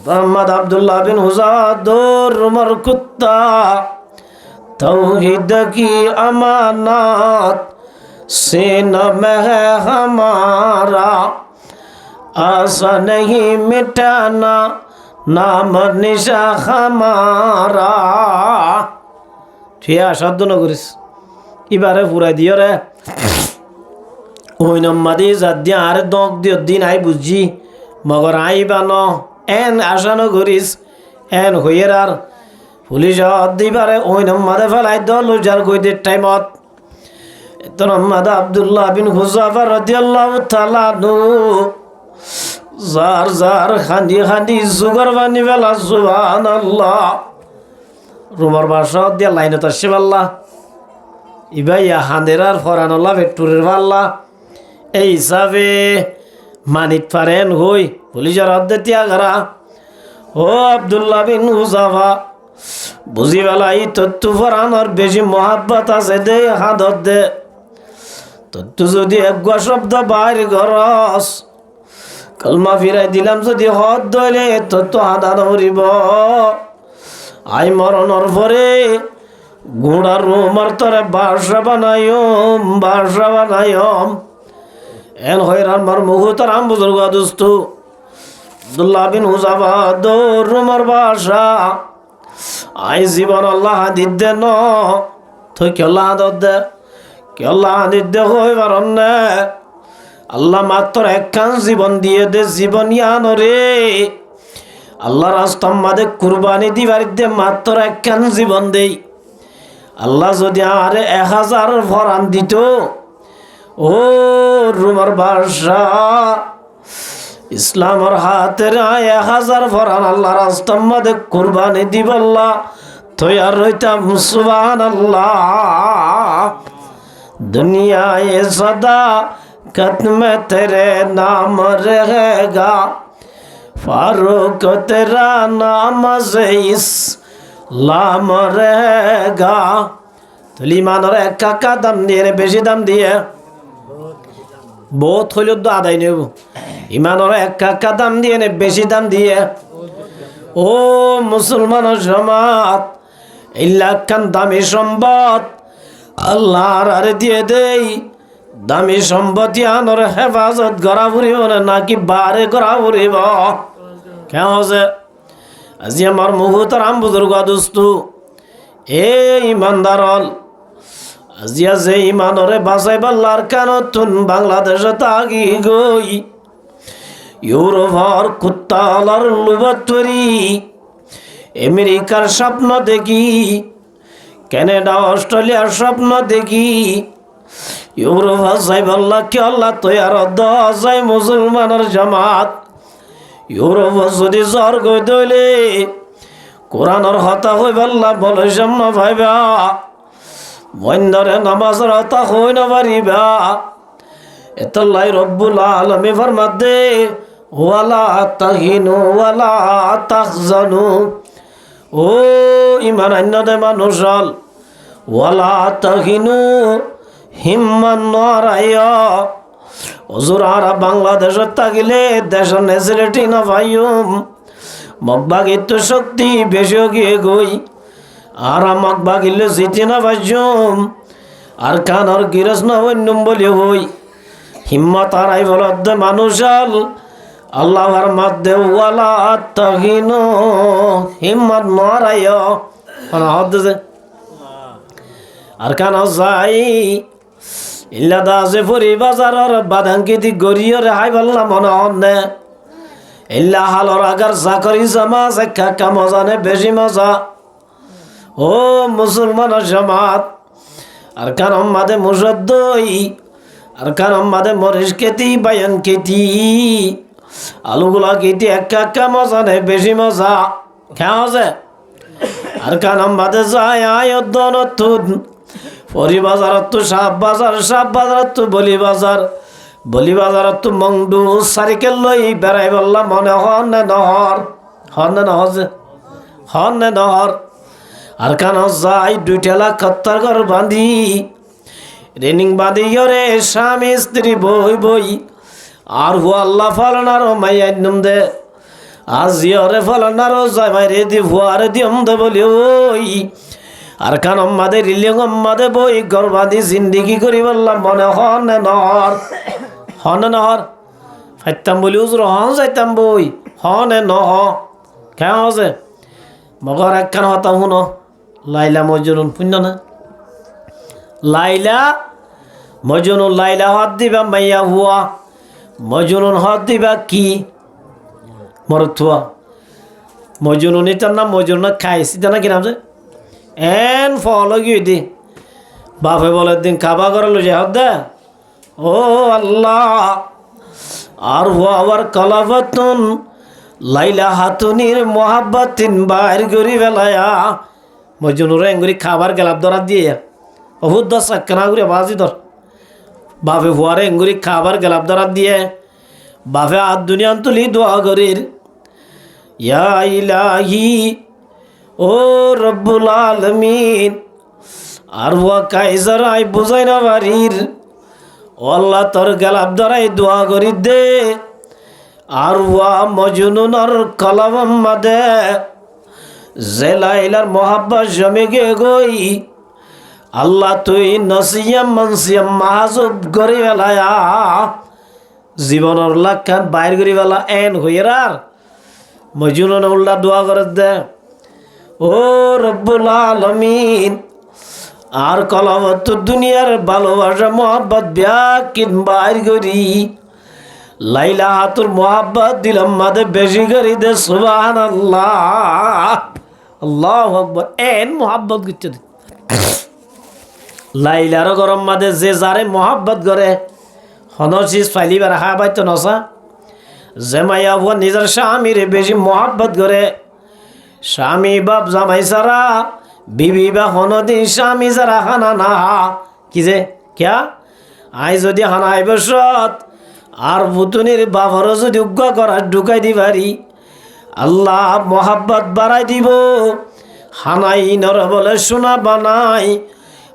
মোহাম্মদ আব্দুল্লাহ বিন হুযাফার দৌর উমর কুত্তা तौहीद की अमानत सीना में है हमारा आशा नहीं मिटाना नाम निशा हमारा। ঠিক সাধ্য নগরিস এবারে পুরাই দিও রে ওই নম্মাদি যাদ দিয়া আরে দক দিও দিন আই বুঝছি মগর আইবা ন এন আশা নগরিস এন হইয়ের আর পুলিশ দিবারে ওই নম্মাদে ফেলাই দল যার গইদের টাইমত তো নম্মাদ আব্দুল্লাহ বিন হুযাফার রাদিয়াল্লাহু তাআলা আনহু জার জার খান্দি খান্দি জুগার বানি ফেলা সুবহানাল্লাহ। রুমার বাসা দিয়া লাইনত আসছে পাল্লা ইবাইয়া হাঁদেরার ফরানল্লাহ ভেট্টুরের পাল্লা এই হিসাবে মানিক পারেন হই পুলিশের অর্ধে ত্যাগরা। ও আব্দুল্লাহ বিন হুযাফা বুঝি বেলাই তত্তু ফরানোর বেশি মহাব্বত আছে দে হাদর দে তত্তু যদি একগা শব্দ বাইর গরস কলমা ফিরাই দিলাম যদি হদ দইলে তত্তু হাদা ধরিব। আই মরণর পরে ঘোড়ার রুমার তরে বাসা বানায়ম এন হইরান মার মুহুতর আম বুজুর্গ দুস্তু আব্দুল্লাহ বিন হুযাফা দৌর রুমার বাসা আই জীবন আল্লাহ দিদে ন তুই কেল্লা দে কেল্লা দিদে হই পারন না আল্লাহ মাত্র একখান জীবন দিয়ে দে জীবন ইয়ান রে আল্লাহ রাস্তার মাঝে কুরবানি দিবার দে মাত্র একখান জীবন দেই। আল্লাহ যদি আরে 1000 ফরান দিত ও রুমার বাদশা ইসলামের হাতের 1000 ফরান আল্লাহ রাস্তার মাঝে কুরবানি দিব আল্লাহ তৈয়ার রইতাম সুবহানাল্লাহ। দুনিয়ায় সদা কদমে তেরে নাম रहेगा फारूक तेरा नाम से इस्लाम रहेगा। তাহলে ইমানের এক কাকা দাম দিয়ে বেশি দাম দিয়ে বহুত হইল তো আদায় নেব ইমানের এক কাকা দাম দিয়ে বেশি দাম দিয়ে। ও মুসলমানের সমাজ এই লাখান দামি সম্পদ আল্লাহর আরে দিয়ে দেই দামি সম্পত্তি আনর হেফাজত করা ফুরিব নাকি বারে করা ফুরিব কেন আছে আজি আমার মুহুতর আম বুজুর্গ দুস্তু এ ইমানদার হল আজিয়া যে ইমানরে বাঁচাই পাল্লার কানতুন বাংলাদেশে তাগি গই ইউরোপর কুত্তালার লুবতরি আমেরিকার স্বপ্ন দেখি কানাডা অস্ট্রেলিয়ার স্বপ্ন দেখি ইউরোপ যাইব আল্লাহ কে আল্লাহ তৈয়ার দয় মুসলমানের জামাত ইউরোপ যদি জ্বর গই দইলে কোরআনের হতা হইব আল্লাহ বলে সামনে ভাইবা বন্ধরে নামাজের হতা হই না পারিবা এতলাই রব্বুল আলামিন ফরমাতে ওয়ালা তাহিনু ওয়ালা তাহজানু। ও ইমান আন্যদে মানুষ হল ওয়ালা তাহিনু হিম্মান নরায় হজুর আর বাংলাদেশত থাকিলে দেশের নেসিলিটি না ভাইম মব্বাগিত শক্তি বেশি গিয়ে গই আর আমাক বাগিলে জিতি না বাজুম আর কানর গিরস না হইনুম বলি হই হিম্মত আরাই বলদ মানুষাল আল্লাহর মধ্যে ওয়ালা তাহিনু হিম্মত নরায় হদ্দে আর কান যাই ইল্লা দাসে ফুরি বাজারর বাদাঙ্কিতি গরিয়রে হাই বললা মনে হন্নে ইল্লা হালর আগার চাকরি জামা কাকা মজা নে বেশি মজা ও মুসলমান সমাজ আর কান মাদে মুসদ্দই আর কান মাদে মরিস কেতি বায়ান কেতি আলুগুলা কেতি কাকা মজা নে বেশি মজা খেয়া আছে আর কান মাদে যায় আয়োজন তুন পরি বাজারত তো সাপ বাজারত তো বলি বাজারত তো মংডু সাইকেল লই বেড়াই বললাম মনে হন নে নহর আর কান যাই দুইটেলা কত্তার ঘর বাঁধি রেনিং বাঁধি রে স্বামী স্ত্রী বই আর হু আল্লাহ ফালনার মাইয়ান্নুম দে আজ ইয়রে ফালনার যাই মাইরে দি ভুয়ারে দিয়ম দে বলি ওই আর কান আমাদের রিলিং আমাদের বই ঘর বাঁধি জিন্দিগি করি বললাম মনে হন নহর ফাইতাম বলি উজর হন যাইতাম বই হনে নহ কেন আছে মগর একখান হতা শুনো লাইলা মজনুন পুণ্য না লাইলা মজনুন লাইলা হাত দিবা মাইয়া হুয়া মজনুন হাত দিবা কি মরথুয়া মজনুন এটার নাম মজনুন খাইছি জানা কি নাম যে এন ফলো গিয়ে দি বাপে বলে দিন খাবা করে লো যায় দে ও আল্লাহ আর হুয়ার কলাবতুন লাইলা হাতুনির মোহাব্বতিন বাইর গরি বেলায়া মজনুর এঙ্গুরি খাবার গেলাপ ধরা দিয়ে বহুত দশ সাক্ষানা করে বাজি ধর বাপে হুয়ারে এঙ্গুরি খাবার গেলাপ ধরা দিয়ে বাপে আর দুনিয়ান তুলি দোয়া করির ইয়া ইলাহি ও রব্বুল আলমিন আর হুয়া কাইজার আই বুঝাই না বাড়ির ও আল্লাহ তোর গেলাপ ধরাই দোয়া করি দে আর হুয়া মজনুনর কলম মাদে জেলাইলার মোহাব্বত জমে গে গই আল্লাহ তুই নসিয়াম মনসিয়াম মাহাজুব করি বেলায়া জীবনের লাখান বাইর করি বেলা এন হইয়ার আর মজনুন উল্লাহ দোয়া করে দে ও রব্বুল আলামিন আর কলমত দুনিয়ার ভালোবাসা মোহাব্বত ব্যাকিন বাইর করি লাইলা হাতুর মোহাব্বত দিলাম মাদে বেশি করি দে সুবহানাল্লাহ আল্লাহু আকবার এন মোহাব্বত করতে দে লাইলার গরম মাদে যে যারে মোহাব্বত করে হনসিস ফাইলিবার হাবাইতো নসা যে মাইয়া হুয়া নিজের স্বামীরে বেশি মোহাব্বত করে স্বামী বাপ জামাই সারা বিবি বা হনদিন স্বামী যারা হানা না কি যে ক্যা আই যদি হানা আইবসত আর পুতুনির বাবারও যদি উজ্ঞ করা ঢুকাই দিবারি আল্লাহ মোহাব্বত বাড়াই দিব হানাই নর বলে সোনা বানাই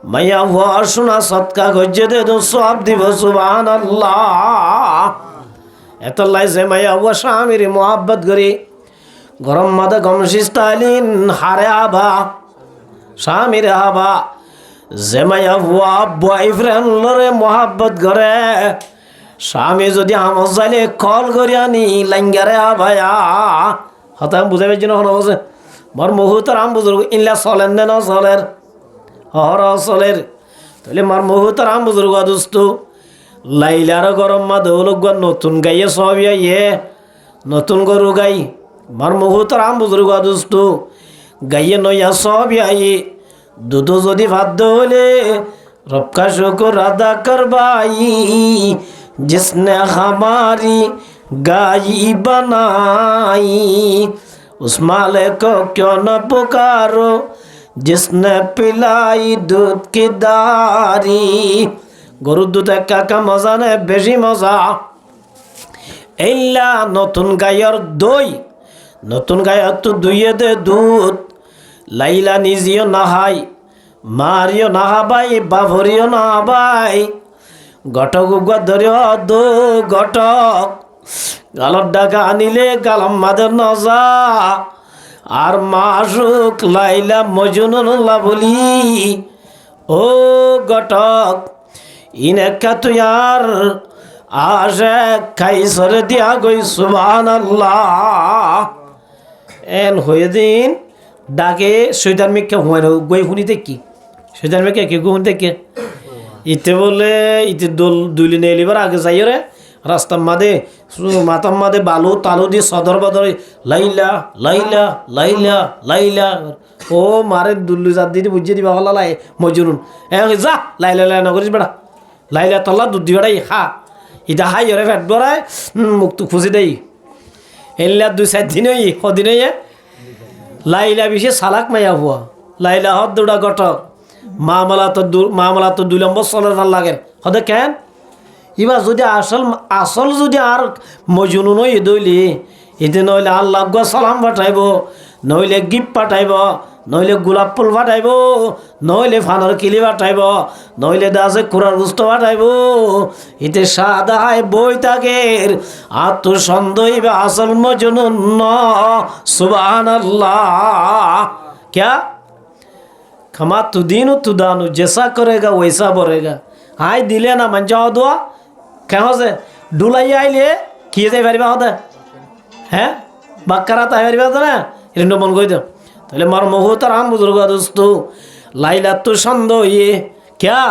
মাইয়া হুয়া সোনা সৎকা গজ্জে দে তো সব দিব সুবহানাল্লাহ এত লাই যে মাইয়া হুয়া স্বামীর মোহাব্বত করি গরম মাদে গমশিস্তালিন হারে আবা স্বামীর আবা জেমাইয়া হুয়া বয়ফ্রেন্ড লরে মোহাব্বত করে স্বামী যদি আমার যাইলে কল করি আনি লাঙ্গারে আবায়া হতাম বুঝাই পেয়েছি না হচ্ছে মোর মুহূর্তের আম বুজুর্গ ইনলা চলেন না চলের হর চলের তাহলে মোর মুহূর্তের আম বুজুর্গ দোস্ত লাইলার গরম মাদে হলুক নতুন গাইয়ে সবই ইয়ে নতুন গরু গাই মার মুহূর্তের আম বুজুর্গ দোস্ত গাইয়ে নইয়া সবই আই দুধ যদি ভাদ্য হলে রবকা শুকুর আদা করবাই जिसने हमारी गाय बनाई उस मालिक को क्यों न पुकारो जिसने पिलाई दूध की दारी গরুর দুধ একা মজা নেই বেশি মজা এইলা নতুন গায়ের দই নতুন গায়ের তো দুইয়ে দে দুধ লাইলা নিজেও নাহাই মারিও নাহাবাই বাভরিও নাহাবাই ঘটক উগুয়া ধরিও দো ঘটক গালর ডাকা আনিলে গালাম মাদের নজা আর মাশুক লাইলা মজনুল্লাহ বলি ও গটক ইনেকা তুই আর আশে খাইসরে দিয়া গই সুবহানাল্লাহ এন হয়ে দিন ডাকে শৈতান মেঘকে হুঁয়ার গই শুনিতে কি শৈতান মেঘকে কি শুনতে কে ইতে বলে ইতে দোল দুলি নিয়ে এলিবার আগে যাই রে রাস্তার মাদে মাথার মাদে বালু তালু দিয়ে সদর বদর লাইলা লাইলা লাইলা লাইলা ও মারে দুল্লু জাত দিদি বুঝিয়ে দিবা হল্লা লাই মজুরুন যা লাইলা লাই না করিস বেড়া লাইলা তল্লা দুধ দি বেড়াই খা ইটা হাই ওরে ফেট বড়াই মুখ খুঁজে দেই এল্লা 2-4 দিনই কদিনই লাইলা বেশি সালাক মাইয়া হুয়া লাইলা হদ দুটা গটক মামলা তো 2 নম্বর চলের ভাল লাগে হদে কেন এবার যদি আসল যদি আর মজুনু নই দইলি এতে নইলে আল্লাহ সালাম পাঠাইব নইলে গিফট পাঠাইব নইলে গোলাপ ফুল পাঠাইব নইলে ফানোর কিলি পাঠাইব নইলে দাসে কুরার গুস্ত পাঠাইব এতে সাদায় বই তাগের আত্মসন্দেহ আসল মজনু ন সুবহানাল্লাহ क्या खमा तुदीनु तुदानु जैसा करेगा वैसा भरेगा हाय दिले ना मन जाओ दुआ क्या हो से डुलाई आइले किए जाए बारी बात है हैं बाकरा ताई बारी बात ना इन्हें मन कोई दो তাহলে মার মহতার আম বুজুর্গ দোস্ত লাইলা তো সন্দ ইয়ে ক্যা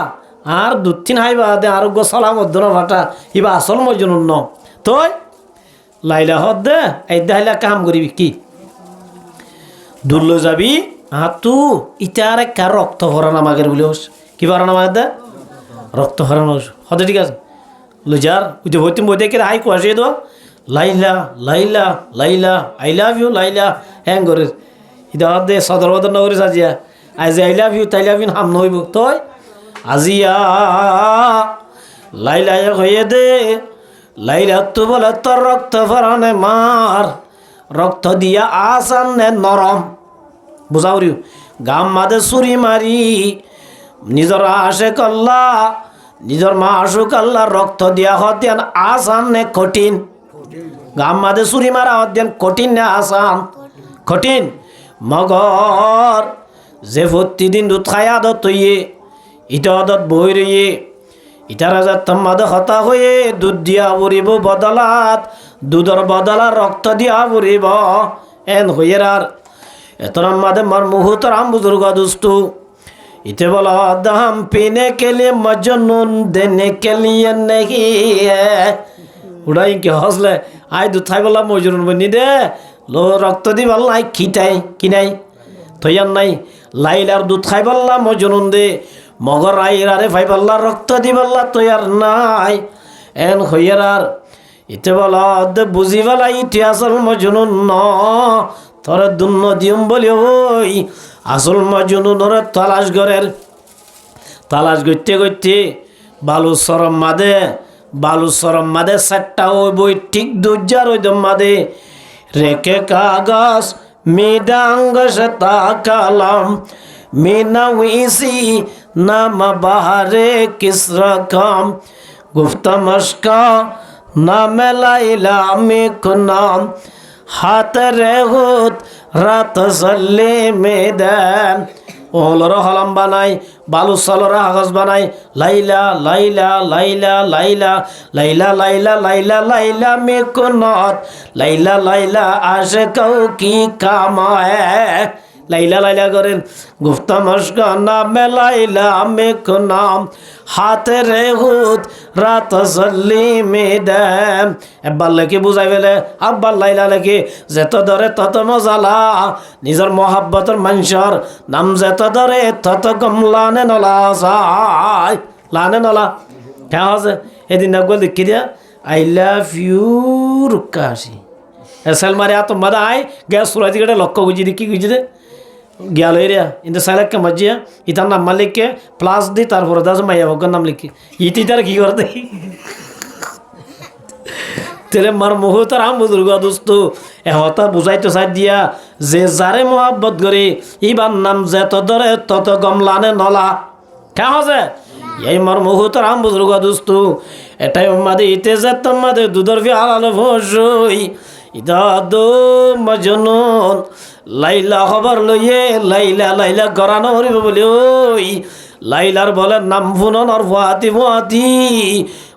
আর 2-3 হাইবা দে আরোগ্য সালাম অধ্যনা ভাটা ইবা আসল মজনুন ন তই লাইলা হদ দে এই দাইলা কাম করিবি কি দুল্লো যাবি তু ইটারে কার রক্ত ভরা নামাগের বলে কি ভরা নামাগ দে রক্ত ভরা নস হদে ঠিক আছে লুজার উঠে ভর্তি বই দেখে হাই কুয়াশে দো Laila Laila Laila I love you Laila hang করে ইটা দে সদর বদর নগরী সাজিয়া আজ আই লাভ ইউ তাই লাভ ইউ হাম নইব তই আজিয়া লাইলা হয়ে দে লাইলা তু বলে তোর রক্ত ভরানে মার রক্ত দিয়া আসান নে নরম বুঝাউরিও গাম মাদে চুরি মারি নিজর আশে কল্লা নিজর মা আশু কল্লা রক্ত দিয়া হদ্যান আসান নে কঠিন গাম মাদে চুরি মারা হদ্যান কঠিন নে আসান কঠিন মগর যে প্রতিদিন দুধ খাই আদত হইয়ে ইটা আদত বই রইয়ে ইটা রাজা তোমাদের হতা হয়ে দুধ দিয়া বরিব বদলাত দুধর বদলা রক্ত দিয়া বরিব এন হইয়ের আর এত মাদে মার মুহূর্তর আম বুজুর্গ দুস্তু इते बोला हम पीने के लिए मजनून देने के लिए नहीं है उड़ाई के हौसले आय दुथाई बोला मजनून बनी दे लो रक्त दी बोला आई खिटाई कि नहीं तो यार नहीं लाइलार दुथाई बोला मजनून दे मगर आई रारे भाई बोला रक्त दी बोला तो यार नहीं एन होयरार इते बोला दे बुझी बोला इटे असल मजनून न তোর দুন্ন দিম বলি ওই আসল মজনুনরে তালাশ করতে করতে বালু সরম মাদে সাতটা ওই বই ঠিক দুজার ওই দম মাদে রেখে কাগজ মিডাঙ্গ সতা কালাম মিনা উইসি নাম বাহারে কিস রকম গুফতা মস্কা নামে লাইলা মিক নাম হাত রেহুত রাত সল্লে মেদান ওলর হলম বানাই বালু সলর কাগজ বানাই লাইলা লাইলা লাইলা লাইলা লাইলা লাইলা লাইলা লাইলা মেকুনত লাইলা লাইলা আশে কৌ কি কামায় লাইলা লাইলা করেন গুফতা মস্কা নামে লাইলা মেকুনাম হাতে রেহুত রাত সল্লি মেদান এবার লেখে বুঝাই ফেলে আব্বার লাইলা লেখে যেত ধরে তত মজালা নিজের মহাব্বতর মানুষের নাম যেত ধরে তত কম লানে নলা যায় লানে নলা হ্যাঁ আছে এদিন একবার লিখি দিয়া আই লাভ ইউ রুক্কাশি এসেল মারে এত মাদা আয় গ্যাস সুরাজি গেটে লক্ষ্য গুজি দি কি গুজি দে গেল এরিয়া কিন্তু সাইলাককে মজিয়া ইতার নাম লিখকে প্লাস দি তারপরে দাস মাইয়া ভগর নাম লিখি ইতি তার কি করতে তেলে মার মুহূর্তের আম বুজুর্গ দোস্ত এহতা বুঝাইতে চাই দিয়া যে যারে মহাব্বত করে ইবার নাম যেত ধরে তত গমলানে নলা কে হসে এই মার মুহূর্তের আম বুজুর্গ দোস্ত এটাই মাদে ইতে যেত মাদে দুধর ফি আলাল ভসই ইদা দো মজনুন লাইলা খবর লইয়ে লাইলা লাইলা গড়ানো হরিব বলে ওই লাইলার বলে নাম ফুনর ভুয়াতি ভুয়াতি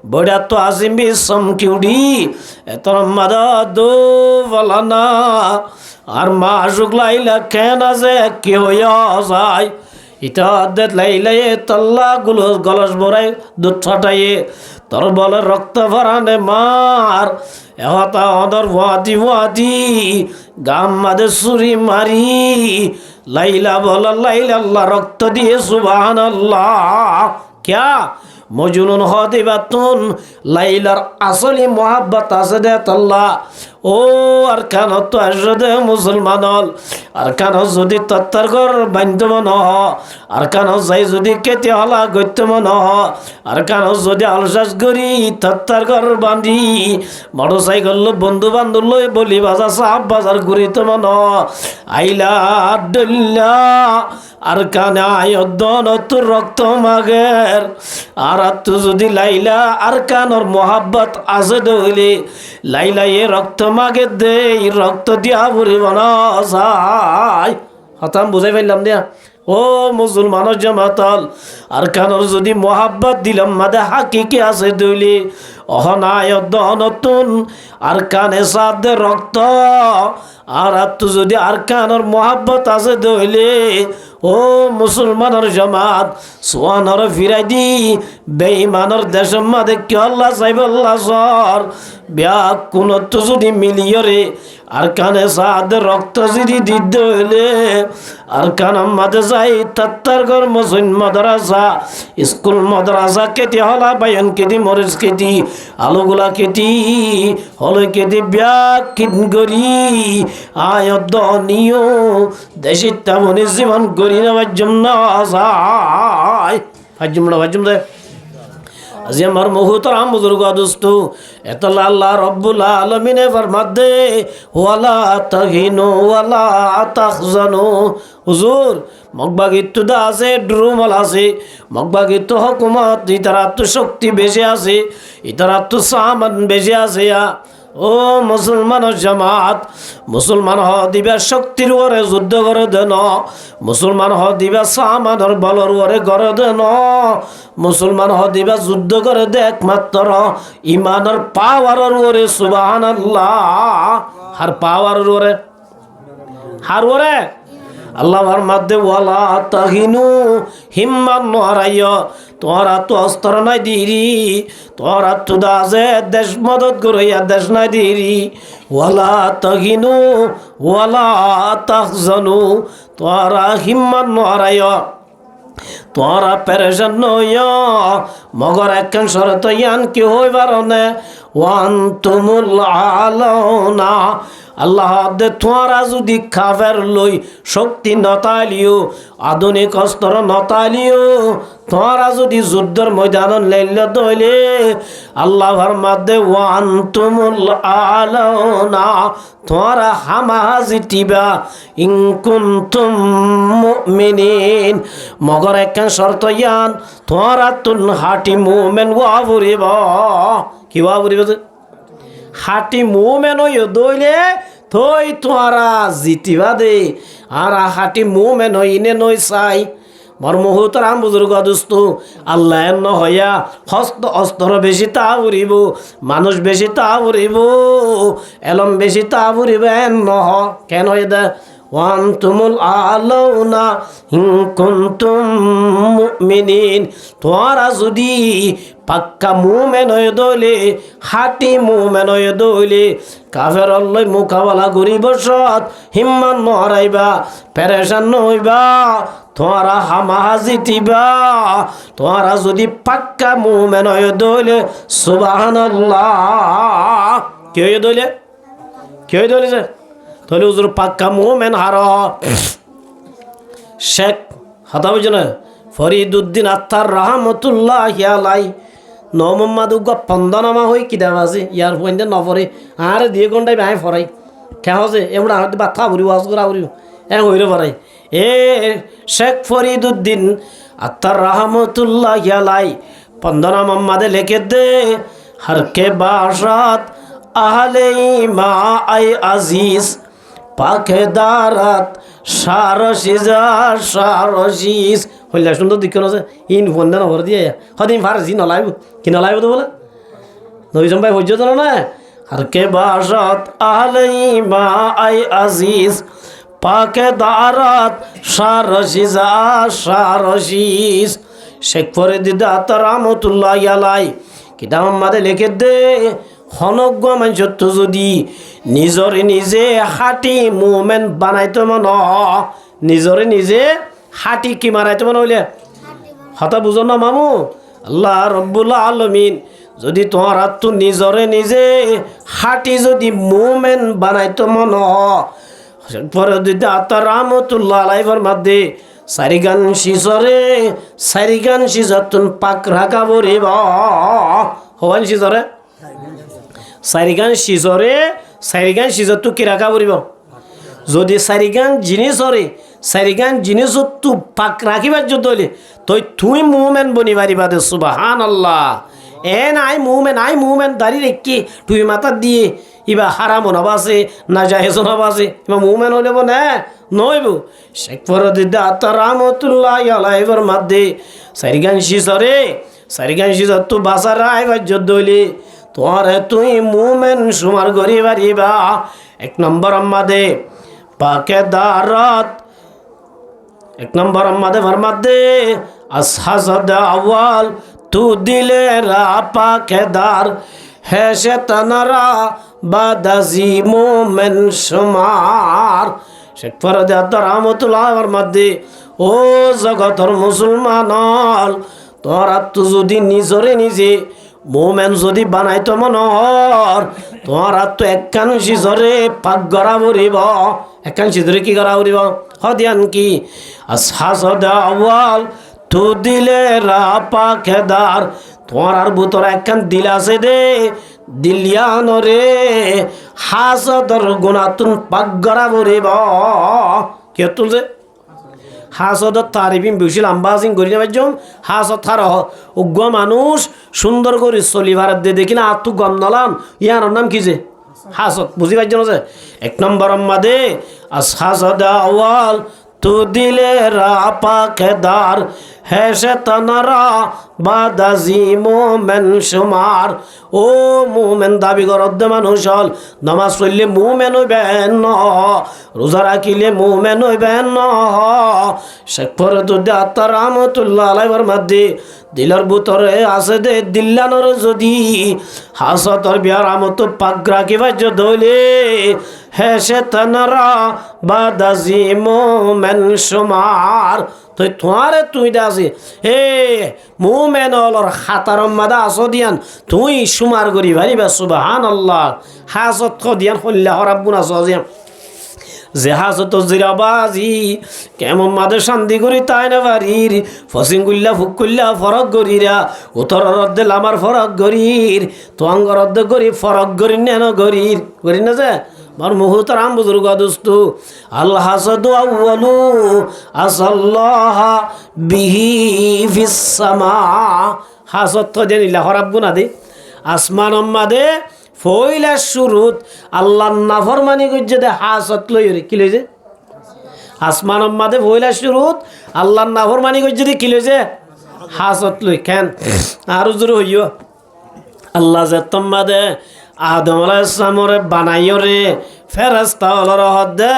বড়া তো আসিম বিশ্বম কিউডি এত মাদা দো বলানা আর মা আসুক লাইলা কেন আছে কে হইয়া যায় ইটা দেখ লাইলাইয়ে তল্লা গুলো গলস ভরাই দুধ ছটাইয়ে তোর বলে রক্ত ভরানে মার এহতা অদর ভুয়াতি ভুয়াতি গাম মাদে সুরি মারি লাইলা বল লাইলা আল্লাহ রক্ত দিয়ে সুবহানাল্লাহ क्या মজনুন হদিবাতুন লাইলার আসলি মোহাব্বত আছে দে তল্লা ও আর কান তো আসদে মুসলমান হল আর কান যদি তত্তর ঘর বান্ধব নহ আর কান যাই যদি কেতে হলা গত্যম নহ আর কান যদি আলসাস করি তত্তর ঘর বান্ধি মোটর সাইকেল বন্ধু বান্ধব লই বলি বাজার সাহ বাজার ঘুরি তো মন আইলা ডল্লা আর কানে আয়দন তোর রক্ত মাগের আর তু যদি লাইলা আর কানর মোহাব্বত আছে দইলে লাইলা এ রক্ত মাগে দে রক্ত দিয়া ভরিব না যায় হতাম বুঝাই পাইলাম দিয়া ও মুসলমানের জামাতল আর কানর যদি মোহাব্বত দিলাম মাদে হাকিকি আছে দইলে অহনায়দ নতুন আর কানে সাদে রক্ত আর তু যদি আর কানর মোহাব্বত আছে দইলে ও মুসলমানের জামাত সোয়ানর ফিরাই দি বেঈমানের দেশের মাঝে কি আল্লাহ সাহেব আল্লাহ সর ব্যাগ কোন তো যদি মিলিয়রে আর কানে সাদে রক্ত যদি দিতে হইলে আর কানাম মাঝে যাই তাত্তার ঘর মসজিদ মাদ্রাসা স্কুল মাদ্রাসা কেটে হলা বায়ন কেটে মরিচ কেটে আলুগুলা কেটে হলে কেটে ব্যাগ কিন করি আয়দ নিও দেশের তেমনি জীবন করি নেওয়ার জন্য আসায় ভাজ্যম দে আজি আমার মুহতারাম বুজুর্গ দোস্ত এতলা আল্লাহ রব্বুল আলামিনে ফরমাদে ওয়ালা তাহিনু ওয়ালা তাহজানু হুজুর মগবাগিত দা আছে ড্রুমল আছে মগবাগিত হুকুমত ইতারা তো শক্তি বেশি আছে ইতারা তো সামান বেশি আছে ও মুসলমান জামাত মুসলমান হ দিবা শক্তির ওরে যুদ্ধ করে দেন মুসলমান হ দিবা সামানের বলর ওরে করে দেন মুসলমান হ দিবা যুদ্ধ করে দে একমাত্র ইমানের পাওয়ারের ওরে সুবহানাল্লাহ আর পাওয়ারের ওরে হার ওরে আল্লাহর মধ্যে ওয়ালা তাহিনু হিম্মান নহারাইয় তোরা তো অস্ত্র নাই দিরি তোরা তো দাজে দেশ মদত করিয়া দেশ নাই দিরি ওয়ালা তাহিনু ওয়ালা তাহজানু তোরা হিম্মান নহারাইয় তোরা পেরেশান নইয়া মগর একখান শরত ইয়ান কি হইবার নে ওয়ান তুমুল আলাউনা আল্লাহ দে তোরা যদি খাবার লই শক্তি নতালিও আধুনিক অস্ত্র নতালিও তোরা যদি যুদ্ধের ময়দান লাইল দইলে আল্লাহর মধ্যে ওয়ান তুমুল আলাউনা তোরা হামাজি টিবা ইন কুনতুম মুমিনিন মগর একখান শর্ত ইয়ান তোরা তুন হাটি মুমিন ওয়া ফুরিব কি ওয়া ফুরিব হাটি মুমেন দইলে থই তোরা জিতিবা দে আর হাটি মুমেন ইনে নই চাই মর মুহূর্তরাম বুজুর্গ দোস্ত আল্লাহ ন হইয়া হস্ত অস্ত্র বেশি তা উড়িব মানুষ বেশি তা উড়িব এলম বেশি তা উড়িব নহ কেন দে ওয়ান্তুমুল আলাউনা ইন কুনতুম মুমিনিন তোরা যদি পাক্কা মুমিন হয়ে দইলে হাটি মুমিন হয়ে দইলে কাফের লই মোকাবেলা করিব সৎ হিম্মান নহারাইবা পেরেশান নইবা তোরা হামাহাজি দিবা তোরা যদি পাক্কা মুমিন হয়ে দইলে সুবহানাল্লাহ কি হয়ে দইলে যে তাহলে হুজুর পাক্কা মুমিন হার শেখ হাতা বুঝল ফরিদুদ্দিন আত্মার রহমতুল্লাহ আলাই নমম্মাদ পন্দনামা হই কিতাব আছে ইয়ার পয়েন্টে নপরে আর দিয়ে ঘন্টায় বাই ফরাই খেয়া হচ্ছে এমন আর বাথা ভরিব আজ করা ভরিব হইরে ফরাই এ শেখ ফরিদুদ্দিন আত্মার রহমতুল্লাহ আলাই পন্দনা মোহাম্মদে লিখে দে হর কে বাসাত আহলে মা আই আজিজ পাখে দারাত সারসিজা সারসিস হইলা সুন্দর দিক আছে ইন ফোন দেন ভর দিয়ে হদিন ফারসি নলাইব কি নলাইব তো বলে নবী ভাই হজ্জ তো না আর কে বাসত আলাই মা আই আজিজ পাকে দারাত সারসিজা সারসিস শেখ ফরিদ রহমতুল্লাহ আলাই কিতাব আমাদের লিখে দে হনজ্ঞ মানুষ যদি নিজরে নিজে হাঁটি মুভমেন্ট বানাইতে মন নিজরে নিজে হাঁটি কি মারাইতে মন হইলে হতা বুঝো না মামু আল্লাহ রব্বুল আলামিন যদি তোমার হাত নিজরে নিজে হাঁটি যদি মুভমেন্ট বানাইতে মন পরে যদি আত্মার রহমতুল্লাহ আলাইহির মধ্যে সারিগান শিজরে সারিগান শিজতুন পাক রাখা বরিব হওয়ান শিজরে সারিগান শিজরে সারিগান শিজতু কি রাখা বরিব যদি সারিগান জিনিসরে সারিগান জিনিস তু পাক রাখিবার যদি হলে তুই মুভমেন্ট বনি পারিবা দে সুবহানাল্লাহ আই মুভমেন্ট দাঁড়ি রেখি তুই মাথা দিয়ে ইবা হারাম নবাসে না জাহেজ নবাসে ইবা মুভমেন্ট হইব না নইব শেখ ফরিদ রহমতুল্লাহ আলাইহির মধ্যে সারিগান শিজরে সারিগান শিজত তু বাসার আইবার যদি হইলে তোরে তুই মুভমেন্ট সুমার করি পারিবা এক নম্বর আমাদে পাকে দারাত এক নম্বর আমাদে ফরমাদে আসহাসদ আওয়াল তু দিলে রা পাকে দার হে শয়তানরা বাদাজি মুমিন সুমার শেখ ফরিদ রহমতুল্লাহর মধ্যে ও জগতর মুসলমান তোরা তু যদি নিজরে নিজে মুভমেন্ট যদি বানাইতো মনর তোমার তো একখান সিজরে পাক গড়া বরিব একখান সিজরে কি গড়া বরিব হদিয়ান কি আসহাসদ আওয়াল তু দিলে রা পাখেদার তোমার আর ভিতর একখান দিল আছে দে দিলিয়ান রে হাসদর গুণাতুন পাক গড়া বরিব কে তুলছে হাসদত তারিফিম বেশি লাম্বাসিং করি না একজন হাসত থার উগ্র মানুষ সুন্দর করে চলিবার দিয়ে দেখি না আত্মু গম নলাম ইয়ার নাম কি যে হাসত বুঝি পাইছ না যে এক নম্বর আমাদে হাসদ আওয়াল তু দিলে রা পাখেদার হে শয়তানরা বাদাজি মুমিন সুমার ও মুমিন দাবি করদ মানুষ হল নামাজ পড়লে মুমিন হইবেন ন রোজা রাখিলে মুমিন হইবেন ন শেখ ফরিদ রহমতুল্লাহ আলাইহির মধ্যে দিলের ভিতরে আছে দে দিল্লানোর যদি হাসতর বিয়ার আমত পাক রাখিবার যদি হইলে হে শয়তানরা বাদাজি মুমিন সুমার তুই তোমারে তুই দাসি হে মুমিন হলর খাতার মাদা আসো দিয়ান তুই সুমার করি ভারিবা সুবহানাল্লাহ হাসত খ দিয়ান হল্লা রাব্বুনা সজিয়ান যে হাসত জিরাবাজি কেমন মাদে শান্তি করি তাই না বাড়ির ফসিং গুল্লা ফুক করলা ফরক গরিরা উত্তর রদ্দে লামার ফরক গরির তোয়াঙ্গ রদ্দ গরি ফরক গরি নেন গরির গরি না যে বার মুহূর্তরাম বুজুর্গ দোস্তু আল্লাহ হাসদু আউয়ালু আসাল্লাহ বিহি ফিস সামা হাসত তো দেনিলা হরাব্বুনা দে আসমান মাদে ফইলা শুরুত আল্লাহর নাফরমানি কইছে দে হাসত লই কি লইছে আসমান মাদে ফইলা শুরুত আল্লাহর নাফরমানি কইছে দে কি লইছে হাসত লই কেন আর জোর হইও আল্লাহ যে তোমাদে আদম আলাইহিস সালামরে বানাইও রে ফেরেশতা হলর হদে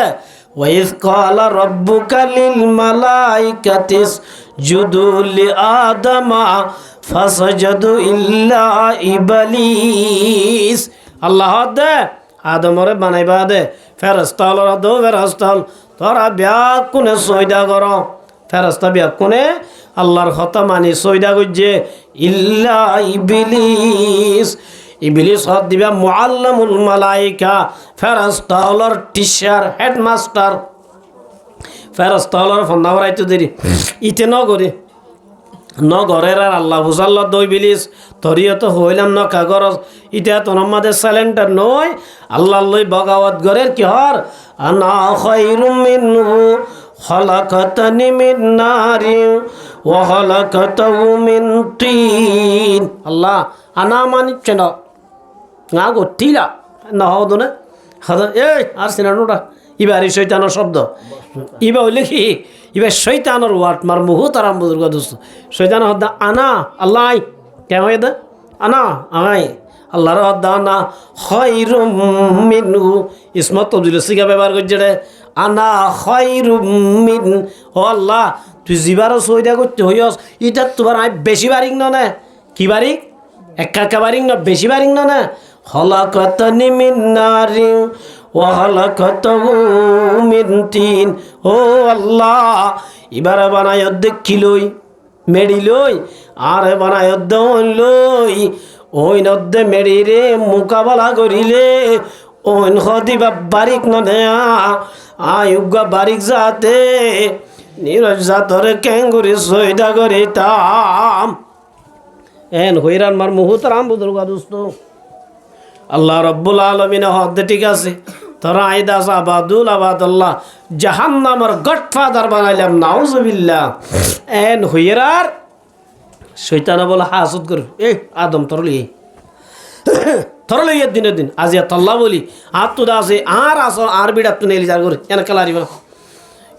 ওয়াইজ ক্বালা রাব্বুকা লিল মালাইকাতিস জুদু লি আদমা ফাসাজাদু ইল্লা ইবলিস আল্লাহ হদে আদমরে বানাইবা দে ফেরেশতা হলর দো ফেরেশতা তোরা বিয়া কোনে সয়দা কর ফেরেশতা বিয়া কোনে আল্লাহর কথা মানি সয়দা গজে ইল্লা ইবলিস ইবলিস হদ দিবা মুআল্লামুল মালাইকা ফেরেশতা হলর টিচার হেডমাস্টার ফেরেশতা হলর ফন্না বরাইতো দেরি ইতে নগরে নগরের আর আল্লাহ বুঝাল্লা দই বিলিস তরিও তো হইলাম ন কাগরজ ইটা তো আমাদের সাইলেন্টার নয় আল্লাহ লই বগাওয়াত গরের কি হর আনা খায়রুম মিনহু খলাকাতানি মিন নারি ওয়া খলাকাতাহু মিন তিন আল্লাহ আনা মানিচ্ছে না না গো টিলা না হওয়া না এই আর সিনানোটা ইবারই শৈতানোর শব্দ ইবা হইলে কি ইবা শৈতানোর ওয়ার্ড মার মুহু তারাম বুজুর্গ দোস্ত শৈতান হদ্দা আনা আল্লাহ কে হয়ে দা আনা আই আল্লাহর হদ্দা আনা খয়রুম মিনহু ইসমত তবদিল সিগা ব্যবহার করছে রে আনা খয়রুম মিন ও আল্লাহ তুই জিবারও সইদা করতে হইস এটা তোমার আই বেশি বারিক না কি বারিক একা বারিক না বেশি বারিক না খলাকাতানি মিন নারিন ওয়া খলাকাতাহু মিন তিন ও আল্লাহ ইবারে বানায় দেখিলই মেডিলই আর বানায় দলই ওই নদ্দে মেডিরে মোকাবেলা করিলে ওইন খদিবা বারিক নয়া আয়ুগা বারিক যাতে নিরজ জাতরে ক্যাঙ্গুরি সইদা করিতাম এন হইরান মার মুহুতারাম বুজুর্গা দোস্ত আল্লাহ রব্বুল আলমিনে হদ্দে ঠিক আছে তোরা আইদাস আবাদুল আবাদুল্লাহ জাহান্নামের গডফাদার বানাইলাম নাউজুবিল্লাহ এন হইরার শৈতানা বলে হাসুদ কর আদম তরলি দিনের দিন আজি তল্লা বলি আর তো আছে আর আসো আর বিড়া তুনে এলি যা করে এন খেলারিব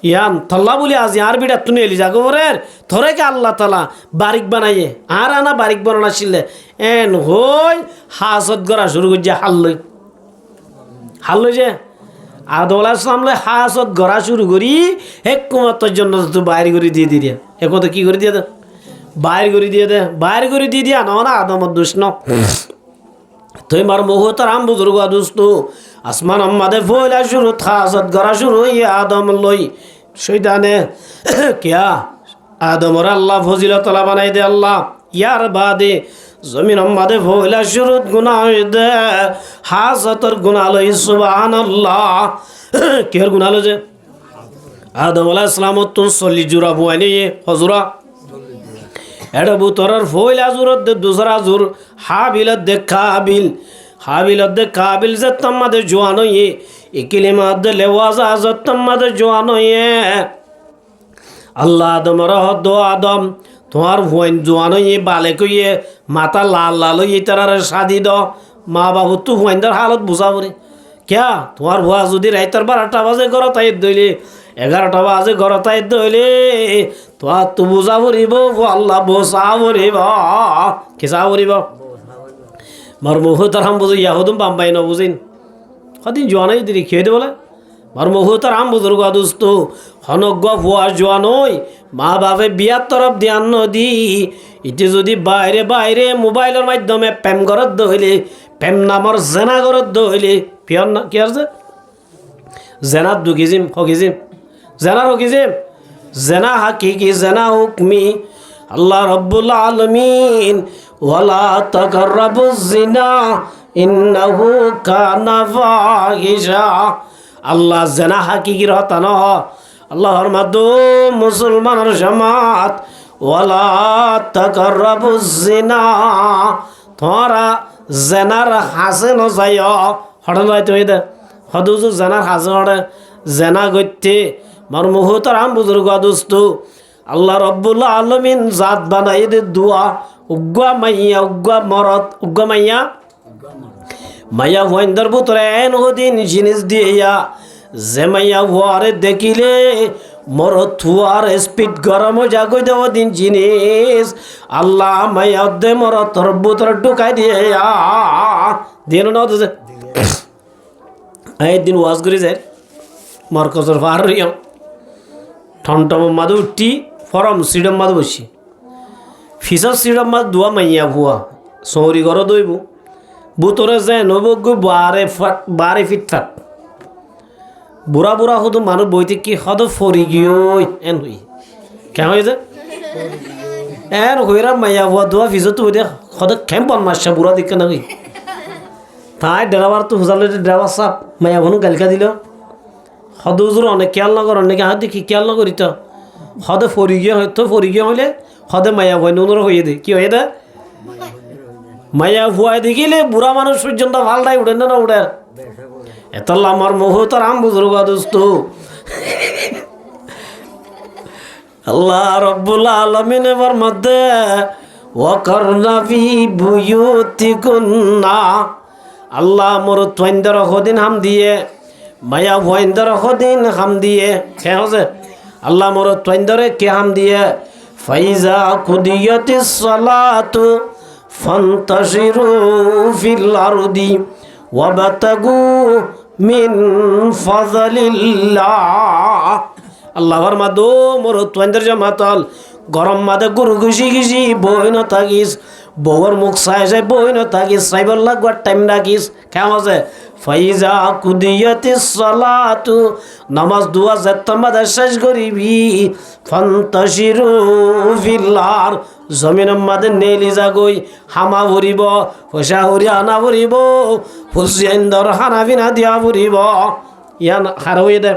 ইয়ান তল্লা বলি আজি আর বিড়া তুনে এলি যা গোরের থরে কে আল্লাহ তালা বারিক বানাইয়ে আর আনা বারিক বানানা ছিলে এন হই হাসদ করা শুরু করছে হাল্লই যে আদম আলাইহিস সালাম লয় হাসদ গড়া শুরু করি এক কুমাত্তর জন্য তুই বাইর করে দিয়ে দিয়া এ কথা কি করে দিয়ে দে বাইর করে দিয়ে দিয়া না আদমর দোষ ন তুই মার মুহূর্তের আম বুজুর্গ দোস্ত আসমান আম্মাদে ফয়লা শুরু হাসদ গড়া শুরু ইয়া আদম লই শয়তানে কিয়া আদমর আল্লাহ ফজিলতলা বানাই দে আল্লাহ ইয়ার বাদে জমিন আম্মাদে ফয়লা শুরু গুনাহ দে হাসতর গুনাহ লই সুবহানাল্লাহ কের গুনাহ লই যে আদম আলাইহিস সালাম তো 40 জোড়া বুয়াইনি হজুরা এটা বুতরার ফয়লা জুরত দে দুসরা জুর হাবিলত দে কাবিল যে তোমাদের জোয়ান হইয়ে ইকিলিমাত দে লেওয়াজা যে তোমাদের জোয়ান হইয়ে আল্লাহ আদমর হদ আদম তোমার ভুয়াইন জোয়ান হইয়ে বালে কইয়ে মাথা লাল হইয়ে তার শাদি দ মা বাবু তো ভুয়াইনদার হালত বুঝা পড়ে ক্যা তোমার ভুয়া যদি রাইতার 12টা বাজে ঘর তাই দইলে 11টা বাজে ঘর তাই দইলে তোমার তো বুঝা পড়িব আল্লাহ বোসা পড়িব কিসা পড়িব মার মুহূর্তার হাম বুঝি ইয়াহুদুম বাম্বাই ন বুঝিন কদিন জোয়ানাই দিদি খেয়ে দে বলে মার মুহূর্তার হাম বুজুর্গ দোস্ত হনজ্ঞ ভুয়া জোয়ানই মা বাপে বিয়ার তরফ ধ্যান নদী ইতি যদি বাইরে মোবাইলের মাধ্যমে প্রেম গরত দইলে প্রেম নামর জেনা গরত দইলে পিয়র না কি আছে জেনার দুকিজিম হকিজিম জেনার হকিজিম জেনা হাকিকি জেনা হুকমি আল্লাহ রব্বুল আলামিন ওয়ালা তাকাররাবুজ জিনা ইন্নাহু কানা ফাহিশা আল্লাহ জেনা হাকিকির হতা ন আল্লাহর মাধ্যম মুসলমানের জামাত ওয়ালা তাকাররাবুজ জিনা তোরা জেনার হাসে ন যায় হঠাৎ যাইতে হয়ে দে হদুজু জেনার হাসে হড়ে জেনা গত্যে মার মুহূর্তের আম বুজুর্গ দোস্ত আল্লাহ রব্বুল আলামিন জাত বানাই দে দুয়া উগ্গা মাইয়া উগ্গা মরত উগ্গা মাইয়া ভয়েন্দার ভিতরে এন হদিন জিনিস দিয়া যে মাইয়া ভুয়ারে দেখিলে মরত থুয়ার স্পিড গরম জাগই দেব দিন জিনিস আল্লাহ মাইয়া দে মরতর ভিতরে ঢুকাই দিয়ে দিন না তো এই দিন ওয়াজ করে যায় মরকজর পার হইয়া ঠনটম মাদু উঠি ফরম সিডম মাদু বসি ফিসর সিডম মাদ দুয়া মাইয়া ভুয়া সৌরি ঘর দইব বুতরে যে নবজ্ঞ 12 ফিট থাক বুড়া শুধু মানুষ বইতে কি সদ ফরি গিয়ে এন হই কেন হয়ে যায় এন হইরা মাইয়া ভুয়া দুয়া ফিসর তো সদ খেম্পন মাসা বুড়া দিকে না তাই ড্রাইভার তো হুজালে ড্রাইভার সাপ মাইয়া ভনু গালিকা দিল সদুজুর অনেক খেয়াল নগর অনেকে হাত দেখি খেয়াল নগরি তো সদে ফরি গিয়ে হইলে সদে মাইয়া ভয় নুনর হয়ে দে কি হয়ে দে মাইয়া ভুয়াই দেখিলে বুড়া মানুষ পর্যন্ত ভালটাই উঠে না উঠে এত আমার মুহূর্তের আম বুজুর্গ দোস্ত আল্লাহ রব্বুল আলামিন এবার মধ্যে ওয়াকারনা ফি বুয়ুতিকুন্না আল্লাহ মোর তোয়েন্দর হদিন হাম দিয়ে মায়া ভয়েন্দর হদিন হাম দিয়ে কে হচ্ছে আল্লাহ মোর তোয়েন্দরে কে হাম দিয়ে ফাইজা কুদিয়াতিস সালাতু ফান্তাশিরু ফিল আরদি ওয়াবতাগু মিন ফাযলিল্লাহ আল্লাহর মাদো মোর তোয়েন্দর জামাতাল গরম মাদে গুরু ঘুষি ঘুষি বই ন থাকিস বউর মুখ চাই চাই বই ন থাকিস চাইবার লাগবার টাইম রাখিস কেমন আছে ফাইজা কুদিয়াতিস সালাতু নামাজ দুয়া যেতমাদে শেষ করিবি ফান্তাশিরু ফিল আরদ জমিনের মাদে নেলি যাগই হামা ভরিব পয়সা হরি আনা ভরিব ফুসিয়ান্দর হানা বিনা দিয়া ভরিব ইয়ান হার হয়ে দে